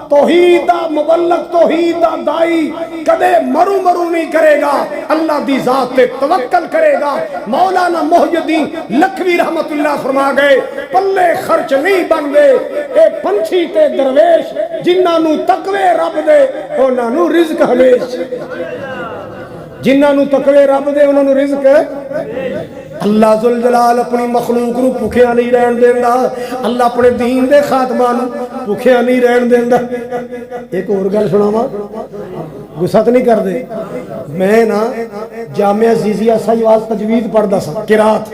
توحید دا مبلغ، توحید دا دائی کدے مرو نہیں کرے گا، اللہ دی ذات تے توکل کرے گا. مولانا محی الدین لکھوی رحمت اللہ فرما گئے پلے خرچ نہیں بن دے اے پنچھی تے درویش، جنہاں نو تقوی رب دے انہاں نو رزق ہمیش. جنہاں نو تقوی رب دے انہاں نو رزق. اللہ ذوالجلال اپنی مخلوق نو بھوکھیا نہیں رہن دیندا، اللہ اپنے دین دے خاتمہ نو بھوکھیا نہیں رہن دیندا. ایک اور گل سناواں، غصہ تے نہیں کردے؟ میں نا جامعہ عزیزیہ سیواز تجوید پڑھدا سا، قرات.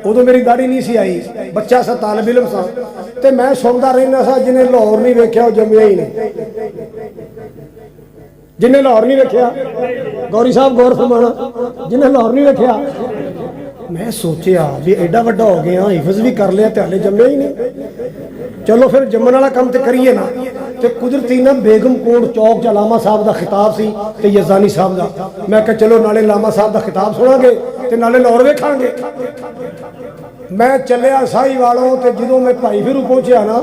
ادو میری داڑھی نہیں سی آئی، بچہ سا، طالب علم سا، تے میں سندا رہنا سا جنہیں لاہور نہیں ویکھیا او جمعہ ہی نہیں. جنہیں لاہور نہیں ویکھیا، گوری صاحب غور فرمانا، جنہیں لاہور نہیں ویکھیا. میں سوچیا بھی ایڈا وڈا ہو گیا، حفظ بھی کر لیا تے ہلے جمعے ہی نہیں. چلو پھر جمن والا کام تے کریے نا. تے قدرتی نا بیگم کوٹ چوک چ علامہ صاحب دا خطاب سی تے یزانی صاحب دا. میں کہ چلو نالے علامہ صاحب دا خطاب سنا گے تے نالے لاہور ویکھاں گے. میں چلیا سائی والوں تے جدوں میں بھائی پھرو پہنچیا نا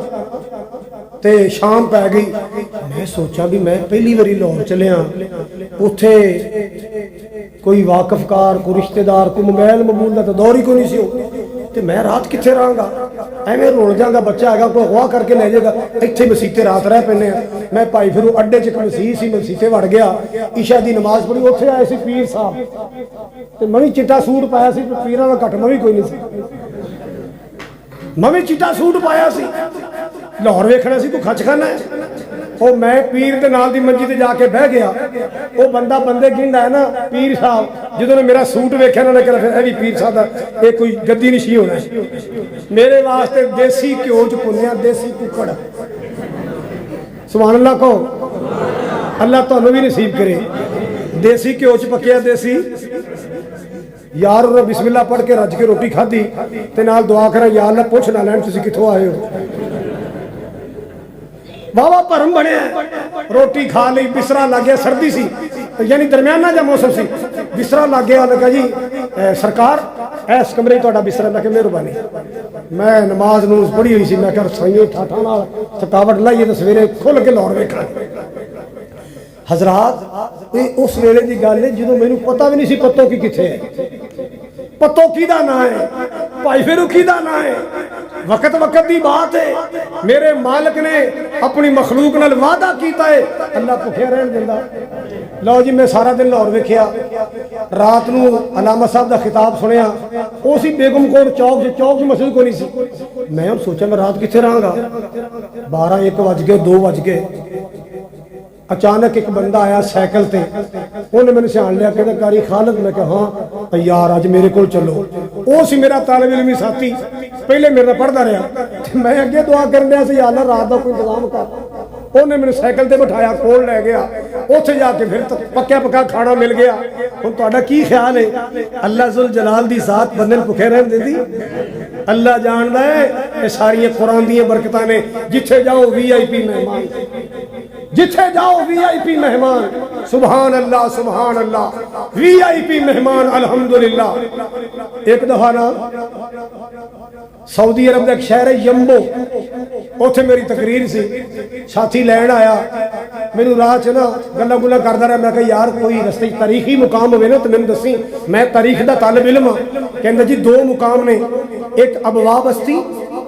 تے شام پہ گئی. میں سوچا بھی میں پہلی باری لاہور چلیا، اتھے کوئی واقف کار، کوئی رشتہ دار، کوئی موبائل مبول دا تو دور ہی کوئی نہیں سی. تے میں رات کتنے رہاں گا؟ ایویں رول جاں گا، بچہ آئے گا کوئی اغوا کر کے لے جائے گا. اتھے مسیتے رات رہ پینے ہیں. میں بھائی پھرو اڈے چ مسیح سی، مسیتے وڑ گیا، عشاء دی نماز پڑھی. اتھے آئے سی پیر صاحب تے میں بھی چٹا سوٹ پایا سی، پیراں دا گھٹ میں بھی کوئی نہیں سی. میں بھی چٹا سوٹ پایا سی، لاہور ویکھنا سی، تو کھچ کھانا ہے. وہ میں پیر دے نال دی منجی تے جا کے بہ گیا. وہ بندہ بندے گندا ہے نا پیر صاحب، جدوں نے میرا سوٹ ویکھیا انہوں نے کہا پھر اے بھی پیر صاحب دا اے کوئی گدی نشی ہونا ہے. میرے واسطے دیسی گھیو چ پنیا دیسی ککڑ. سبحان اللہ کہو، اللہ تانوں بھی نصیب کرے. دیسی گھیو چ پکیا دیسی یار. انہوں نے بسم اللہ پڑھ کے رج کے روٹی کھادی تے نال دعا کرا یا اللہ پوچھ نہ لین تسی کتھوں آئے ہو. بابا پرم بنے روٹی کھا لی، بسرا لگ گیا، سردی سی یعنی درمیانہ جا موسم سی، بسرا لگ گیا. لگا جی سرکار اس کمرے تہاڈا بستر میں کہ مہربانی میں نماز نوز پڑھی ہوئی سی میں کہ سائیں ٹھاٹھا نال تھکاوٹ لائیے تے سویرے کھل کے لاہور ویکھاں حضرات یہ اس ویلے دی گل ہے جدوں مینوں پتہ بھی نہیں سی پتو کی کتھے ہے پتو کیدا نا ہے بھائی فاروقی دا نا ہے وقت وقت دی بات ہے میرے مالک نے اپنی مخلوق نال وعدہ کیتا ہے اللہ بھکھے رہن دیندا لو جی میں سارا دن لاہور ویکھیا رات نو علامہ صاحب دا خطاب سنیا اسی بیگم کوٹ چوک مسجد کو نہیں سی میں اب سوچا میں رات کتنے رہاں گا 12 1 بج گئے 2 بج گئے اچانک ایک بندہ آیا سائیکل تے انہیں میں نے سیان لیا کہ کاری خالد میں کہا ہاں یار آج میرے کو چلو وہ سی میرا طالب علمی ساتھی پہلے میرا پڑھتا رہا میں اگے دعا کرنے سے یا اللہ رات کا کوئی انتظام کر انہیں میں نے سائیکل تے بٹھایا کول لے گیا اتنے جا کے پھر پکیا پکا کھانا مل گیا ہوں تہاڈا کی خیال ہے اللہ ذل جلال دی ذات بندے نوں بھکھے رہن دیندی اللہ جاندا ہے یہ ساری قرآن دی برکتاں نے جتھے جاؤ VIP مہمان جتھے جاؤ VIP مہمان سبحان اللہ VIP مہمان الحمدللہ ایک دفعہ نا سعودی عرب دا ایک شہر ہے یمبو اوتھے میری تقریر سی ساتھی لین آیا میرے راہ چ نا گلا گلا کردا رہا میں کہ یار کوئی رستے تاریخی مقام ہوئے نا تو میں دسی میں تاریخ دا طالب علم ہاں کہندا جی 2 مقام نے ایک ابوا بستی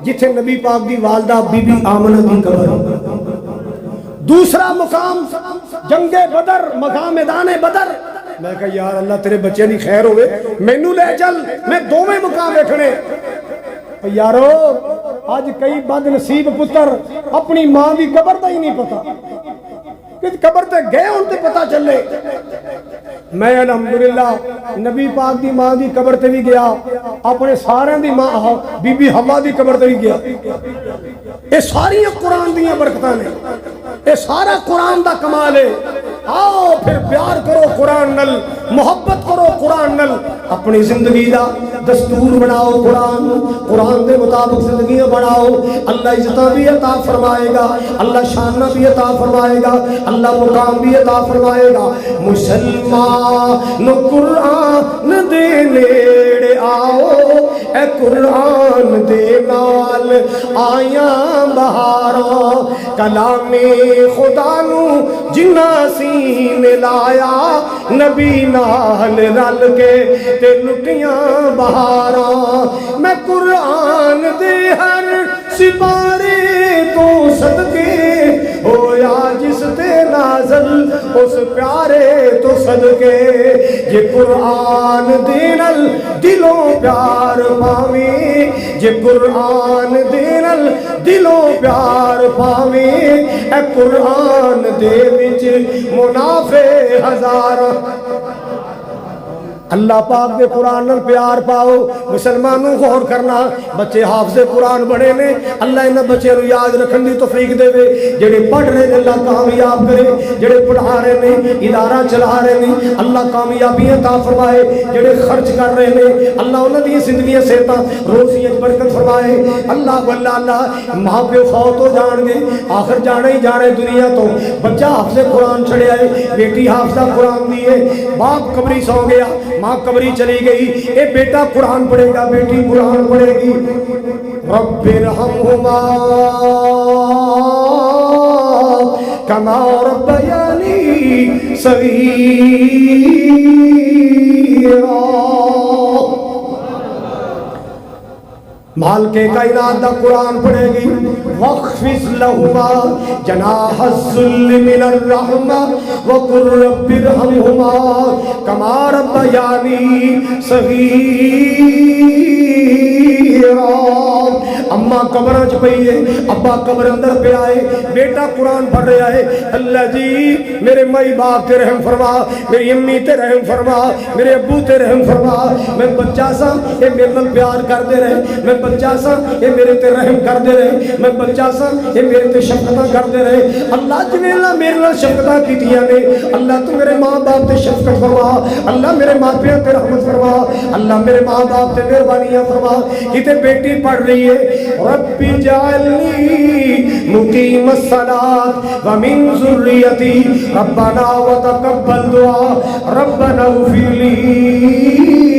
جتھے نبی پاک دی والدہ بی بی آمنہ دی قبر دوسرا مقام جنگ بدر مقام میدان بدر میں کہا یار اللہ تیرے بچے دی خیر ہوئے مینوں لے چل میں دوویں مقام ویکھنے یارو آج کئی بد نصیب پتر اپنی ماں دی قبر دا ہی نہیں پتا کہ قبر تے گئے ان تے پتا چلے میں الحمدللہ نبی پاک دی ماں دی قبر تے بھی گیا اپنے سارے دی ماں بی بی حوا دی قبر تے بھی گیا یہ ساری قرآن دیاں برکتاں نے یہ سارا قرآن دا کمال ہے آؤ پھر پیار کرو قرآن نل محبت کرو قرآن نل اپنی زندگی دا دستور بناؤ قرآن دے مطابق زندگیاں بناؤ اللہ عزتہ بھی عطا فرمائے گا اللہ شانہ بھی عطا فرمائے گا اللہ مقام بھی عطا فرمائے گا مسلمان قرآن دے نیڑے آؤ اے قرآن دے نال آیاں بہاراں کلام خدا نو جنہ سین لایا نبی نال رل کے تے لٹیاں بہاراں میں قرآن دے ہر سپارے تو صدقے ہویا جس تے نازل اس پیارے تو صدقے جے قرآن دے نال دلوں پیار پاویں جے قرآن دے نال دلوں پیار پاویں اے قرآن دے وچ منافع ہزار اللہ پاک دے قرآن نال پیار پاؤ مسلمانوں غور کرنا بچے حافظ قرآن بڑے نے اللہ انہاں بچے نو یاد رکھن دی توفیق دے وے جڑے پڑھ رہے نے اللہ کامیاب کرے جڑے پڑھا رہے نے ادارہ چلا رہے نے اللہ کامیابی عطا فرمائے جڑے خرچ کر رہے نے اللہ انہاں دی زندگیاں صحتاں روزیاں برکت فرمائے اللہ واللہ اللہ ماں پیو فوت ہو جان گے آخر جانا ہی جانا ہے دنیا تو بچہ حافظ قرآن چھڑیا ہے بیٹی حافظہ قرآن دی ہے باپ قبری سو گیا ماں قبری چلی گئی اے بیٹا قرآن پڑھے گا بیٹی قرآن پڑھے گی رب ارحمہما کما ربیانی صغیرا مال کے کائنات دا قرآن پڑھے گی وَخْفِضْ لَهُمَا جَنَاحَ الذُّلِّ مِنَ الرَّحْمَةِ وَقُلْ رَبِّ ارْحَمْهُمَا كَمَا رَبَّيَانِي صَغِيرًا اماں قبر چ پئی ہے ابا قبر اندر پہ آئے بیٹا قرآن پڑھ رہا ہے اللہ جی میرے مائی باپ تے رحم فرما میری امی تے رحم فرما میرے ابو تے رحم فرما میں بچہ سا اے میرے نال پیار کردے رہے میں بچہ سا اے میرے تے رحم کردے رہے میں بچہ سا اے میرے تے شفقتاں کردے رہے اللہ جویں اللہ میرے نال شفقتاں کیتیاں نے اللہ تو میرے ماں باپ تے شفقت فرما اللہ میرے ماں پیو تے رحمت فرما اللہ میرے ماں باپ تے مہربانیاں فرما کتے بیٹی پڑھ رہی ہے رب جعلنی مقیم الصلاة ومن ذریتی ربنا وتقبل دعا ربنا اغفر لی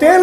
3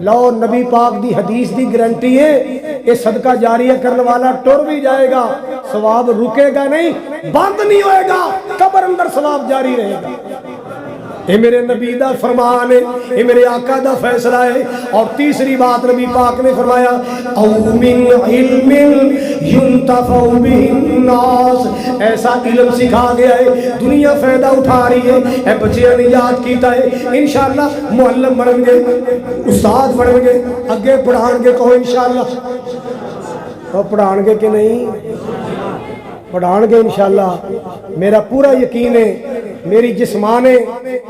لو نبی پاک دی حدیث دی گارنٹی ہے یہ صدقہ جاریہ کرنے والا ٹر بھی جائے گا ثواب رکے گا نہیں بند نہیں ہوئے گا قبر اندر ثواب جاری رہے گا یہ میرے نبی دا فرمان ہے یہ میرے آقا دا فیصلہ ہے اور تیسری بات نبی پاک نے فرمایا او من علم ينتفع به الناس ایسا علم سکھا گیا ہے دنیا فائدہ اٹھا رہی ہے اے بچیاں نے یاد کیتا ہے انشاءاللہ معلم بنیں گے استاد بنیں گے اگے پڑھان گے کہو انشاءاللہ تو پڑھان گے کہ نہیں پڑھان گے انشاءاللہ میرا پورا یقین ہے میری جسمانے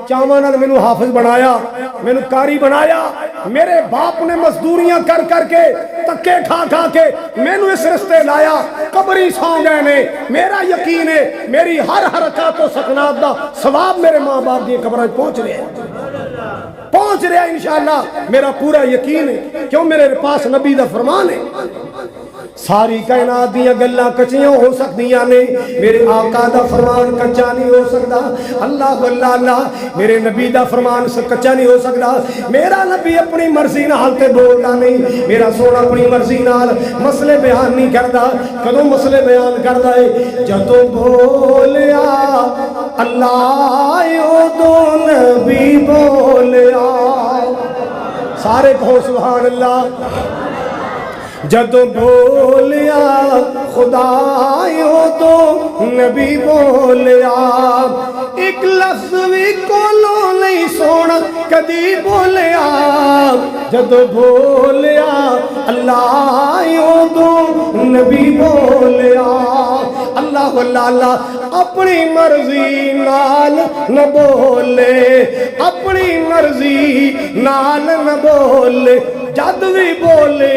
چاوانا نے میں نے حافظ بنایا میں نے قاری بنایا میرے باپ نے مزدوریاں کر کر کے تکے کھا کھا کے میں نے اس رستے لایا قبری سو گئے نے میرا یقین ہے میری ہر حرکات و سکنات دا ثواب میرے ماں باپ دی قبریں پہنچ رہے ہیں انشاءاللہ میرا پورا یقین ہے کیوں میرے پاس نبی دا فرمان ہے ساری کائنات دیاں گلاں کچیاں ہو سکتیاں نے میرے آقا دا فرمان کچا نہیں ہو سکتا اللہ اللہ اللہ میرے نبی دا فرمان کچا نہیں ہو سکتا میرا نبی اپنی مرضی نال تے بولدا نہیں میرا سونا اپنی مرضی نال مسئلے بیان نہیں کردا کدوں مسئلے بیان کردا ہے جدوں بولیا اللہ اودوں نبی بولیا سارے کہو سبحان اللہ جدو بولیا خدایوں تو نبی بولیا ایک لفظ بھی کولوں نہیں سونا کدی بولیا جدو بولیا اللہ تو نبی بولیا اللہ اللہ اللہ اپنی مرضی نال نہ بولے اپنی مرضی نال نہ بولے جد بھی بولے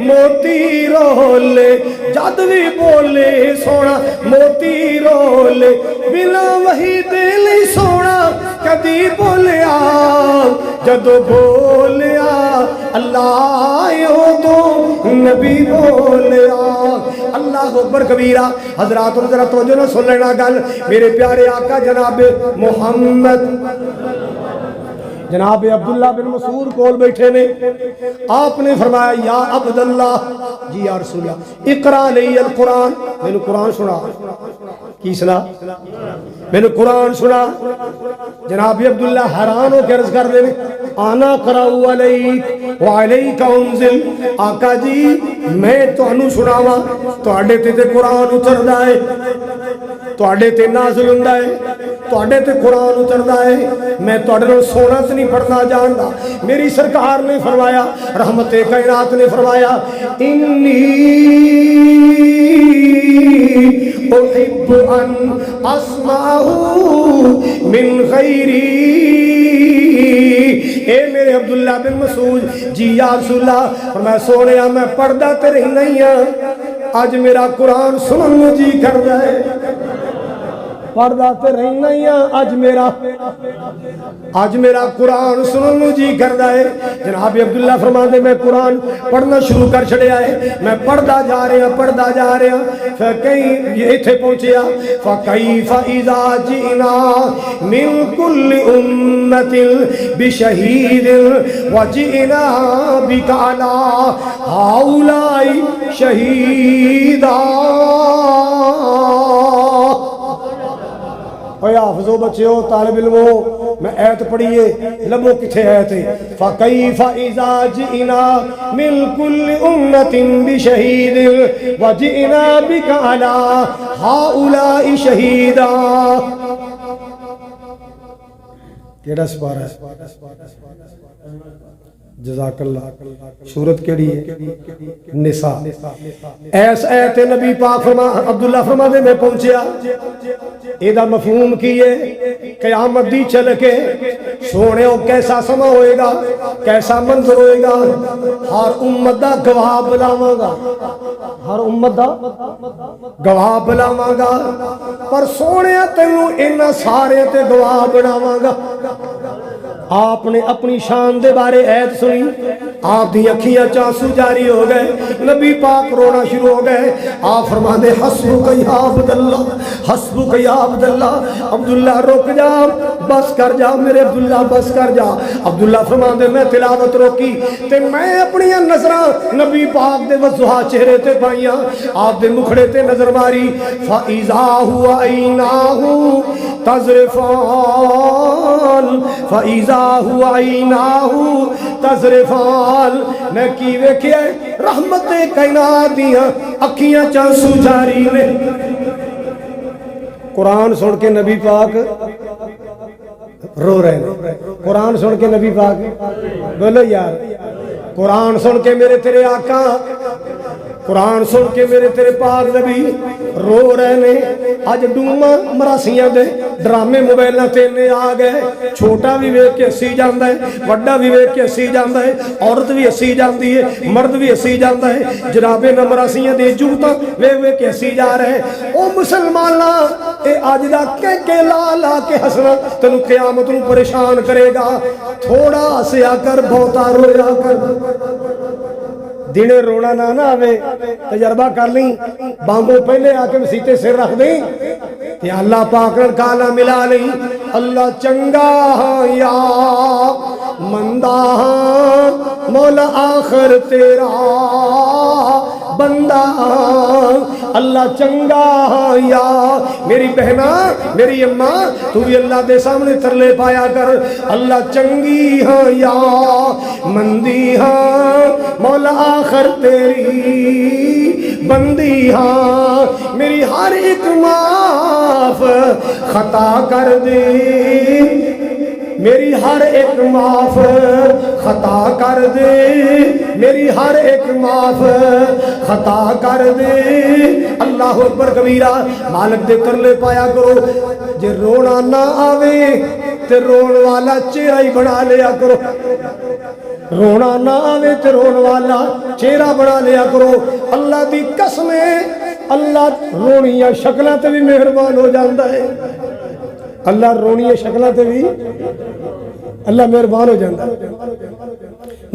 موتی رولے جد بھی بولے سونا موتی رولے بنا وہی دل سونا کدی بولیا جدو بولیا اللہ تو نبی بولیا اللہ اکبر کبیرہ حضرات اور ذرا توجہ نہ سن لینا گل میرے پیارے آقا جناب محمد جناب عبداللہ بن مسعود کول بیٹھے نے آپ نے فرمایا یا عبداللہ جی یا رسول اللہ اقرا علی القرآن میں نے قرآن سنا کی سنا میں نے قرآن سنا جناب عبداللہ حیران ہو کے عرض کر دے آنا قرأو علیک وعلیک انزل آقا جی میں تو انو سناوا تو اڈے تے قرآن اتر دائے تو اڈے تے نازل ہندائے تو اڈے تے قرآن اتر دائے میں تو اڈے سونا تے نہیں پڑھنا جاندہ میری سرکار نے فرمایا رحمت کائنات نے فرمایا انی احب ان اسمعہو من غیری اے میرے عبداللہ بن مسعود جی یا رسول اللہ فرمایا سونیا میں پڑھدا تے رہی نہیں ہاں آج میرا قرآن سنن جی کر رہے پردہ تے رہنا ہی آج میرا قرآن سنن جی کردا ہے جناب عبداللہ فرماندے میں قرآن پڑھنا شروع کر چھڑیا ہے میں پڑھدا جا رہا فکہیں یہ ایتھے پہنچیا فکیف اذا جئنا من کل امت بشہید وجئنا بک علی ہؤلاء شہیدا اے حافظو بچیو طالب علمو میں ایت پڑھیے لبو کتھے ایت ہے فَكَيْفَ إِذَا جِئِنَا مِنْ كُلِّ أُمَّةٍ بِشَهِيدٍ وَجِئِنَا بِكَ عَلَىٰ هَؤُلَاءِ شَهِيدًا کیڑا سپارہ ہے جزاک اللہ سورت کیڑی ہے نساء ایس ایت نبی پاک فرما عبداللہ فرما دے میں پہنچیا ایدہ مفہوم کیے قیامت دی چل کے سونے ہو کیسا سما ہوئے گا کیسا منظر ہوئے گا ہر امت دا گواہ بلاواں گا ہر امت دا گواہ بلاواں گا پر سونے تینوں انہاں سارے تے گواہ بناواں گا آپ نے اپنی شان دے بارے ایت سنی آپ دی اکھیاں چانسو جاری ہو گئے، نبی پاک رونا شروع ہو گئے۔ آپ فرماندے حسبک یا عبداللہ، حسبک یا عبداللہ، عبداللہ رک جا، بس کر جا میرے عبداللہ، بس کر جا۔ عبداللہ فرماندے میں تلاوت روکی تے میں اپنی نظراں نبی پاک دے وضحا چہرے تے پائیاں، آپ دے مکھڑے تے نظر ماری، فَإِذَا هُوَ عَيْنَاهُ تَذْرِفَانِ، فَإِذَا هُوَ عَيْنَاهُ تَذْرِفَانِ، میں کی ویکھیا رحمت کائنات دیاں اکھیاں چانسو جاری نے۔ قرآن سن کے نبی پاک رو رہے ہیں، قرآن سن کے نبی پاک بولو یار، قرآن سن کے میرے تیرے آقا، قرآن سن کے میرے تیرے پاک نبی رو رہے نے۔ آج ڈوما مراسیاں دے ڈرامے موبائلاں تے نے آ گئے، چھوٹا بھی ویکھ کے ہسی جاندا ہے، وڈا بھی ویکھ کے ہسی جاندا ہے، عورت بھی ہسی جاندی ہے، مرد بھی ہسی جاندا ہے، جناب مراسیاں دے جوتاں ویکھ ویکھ کے ہسی جا رہے۔ او مسلماناں اے اج دا کہ لا لا کے ہسنا تینوں قیامت نوں پریشان کرے گا۔ تھوڑا ہسیا کر، بہتا رویا کر۔ دینے رونا نہ آوے، تجربہ کر لیں، بانگو پہلے آ کے مسیتے سر رکھ دیں کہ اللہ پاک کالا ملا لیں۔ اللہ چنگا یا مندہ مولا آخر تیرا بندہ، اللہ چنگا یا میری بہنا میری اماں تو بھی اللہ دے سامنے ترلے پایا کر، اللہ چنگی ہاں یا مندی ہاں مولا آخر تیری بندی ہاں، میری ہر ایک معاف خطا کر دے، میری ہر ایک معاف خطا کر دے، میری ہر ایک معاف خطا کر دے۔ اللہ اکبر کبیرہ، مالک دے ترلے پایا کرو، جے رونا نہ آوے تے رون والا چہرہ ہی بنا لیا کرو، رونا نہ آوے تے رون والا چہرہ بنا لیا کرو۔ اللہ دی قسمیں اللہ رونیاں شکلاں تے بھی مہربان ہو جاندہ ہے، اللہ رونیاں شکلاں تے بھی اللہ مہربان ہو جاندہ ہے۔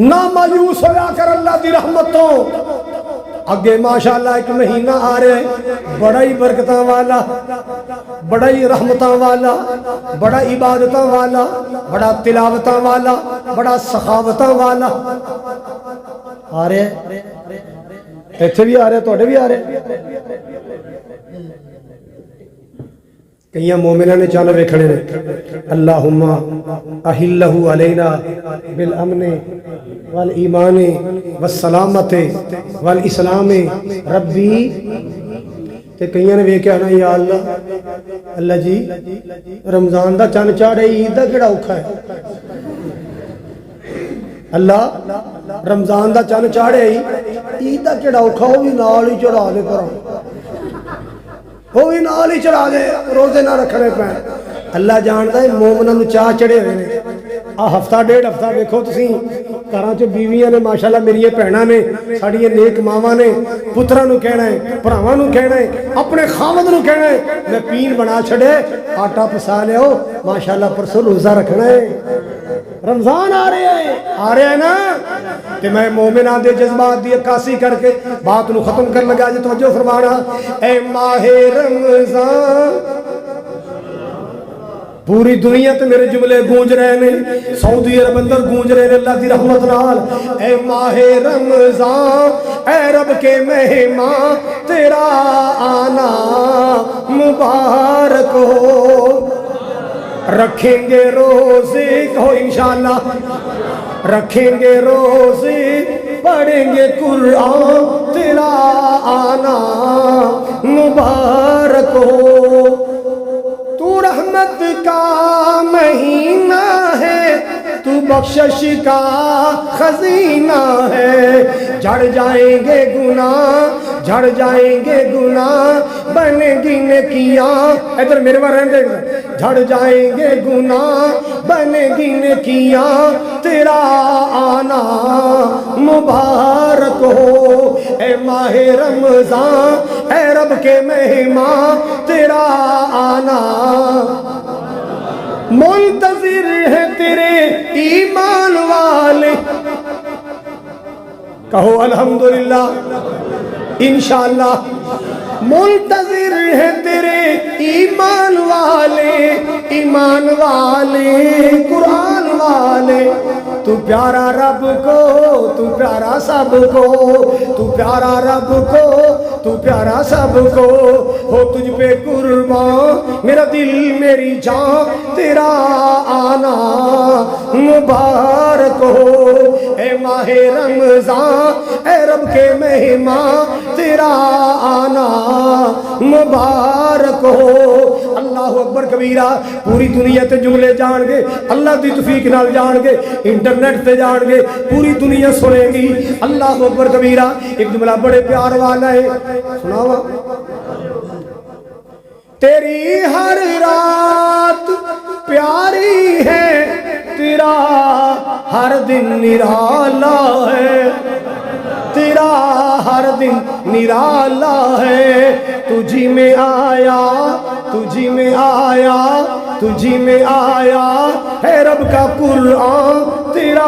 نہ مایوس ہویا کر اللہ دی رحمتوں، اگے ماشاءاللہ ایک مہینہ آ رہے بڑا ہی برکتاں والا، بڑا ہی رحمتاں والا، بڑا عبادتاں والا، بڑا تلاوتاں والا، بڑا سخاوتاں والا آ رہے ہیں۔ ایتھے بھی آ رہے ہیں، توڑے بھی آ رہے ہیں۔ کئیاں مومنہ نے چانا ویکھنے نے، اللہم احلہ علینا بالامن والایمان والسلامت والاسلام ربی، تے کئیاں نے ویکھیا نا یا اللہ، اللہ جی رمضان دا چاند چاڑے عید دا کیڑا اوکھا ہے، اللہ رمضان دا چاند چاڑے عید دا کیڑا اوکھا، وہ بھی نال ہی چڑھا دے پر وہ بھی نال ہی چڑھا دے، روزے نہ رکھنے پہ۔ اللہ جانتا ہے مومنوں نو چاہ چڑھے ہوئے نے۔ ہفتہ ڈیڑھ ہفتہ دیکھو تسی گھراں چ بیویاں نے ماشاءاللہ میری بہناں نے، ساڈیاں نیک ماواں نے، پتراں نو کہنا ہے، بھراواں نو کہنا ہے، اپنے خاوند نو کہنا ہے میں پین بنا چھڑے، آٹا پسا لیاؤ، ماشاءاللہ پرسوں روزہ رکھنا ہے، رمضان آ رہے ہیں نا۔ کہ میں مومنان دے جذبات دی عکاسی کر کے بات نو ختم کر لگا جی توجہ فرمانا۔ اے ماہ رمضان، پوری دنیا تے میرے جملے گونج رہے نے، سعودی عرب اندر گونج رہے نے اللہ دی رحمت نال۔ اے ماہ رمضان، اے رب کے مہمان تیرا آنا مبارک ہو، رکھیں گے روزے کہو انشاءاللہ، رکھیں گے روزے پڑھیں گے قرآن تیرا آنا مبارک ہو، تو رحمت کا مہینہ ہے، تو بخشش کا خزینہ ہے، جھڑ جائیں گے گناہ، جھڑ جائیں گے گناہ، بنے گی نیکیاں، ادھر میرے بار رہنے دے، جھڑ جائیں گے گناہ، بنے گی نیکیاں، تیرا آنا مبارک ہو۔ اے ماہ رمضان، اے رب کے مہمان تیرا آنا منتظر ہے تیرے ایمان والے، کہو الحمدللہ انشاءاللہ منتظر ہے تیرے ایمان والے قرآن والے تو پیارا رب کو تو پیارا سب کو تو پیارا رب کو تو پیارا سب کو ہو تجھ پہ قربان میرا دل میری جان تیرا آنا مبارک ہو اے ماہ رمضان اے رب کے مہمان تیرا آنا مبارک ہو اللہ اکبر کبیرہ پوری دنیا تے جملے جان گے اللہ دی توفیق نال جان گے انٹرنیٹ تے جان گے پوری دنیا سنے گی اللہ اکبر کبیرہ ایک جملہ بڑے پیار والا ہے سناوا تیری ہر رات پیاری ہے تیرا ہر دن نرالا ہے تیرا ہر دن نرالا ہے تجھی میں آیا تجھی میں آیا تجھی میں آیا ہے رب کا قرآن تیرا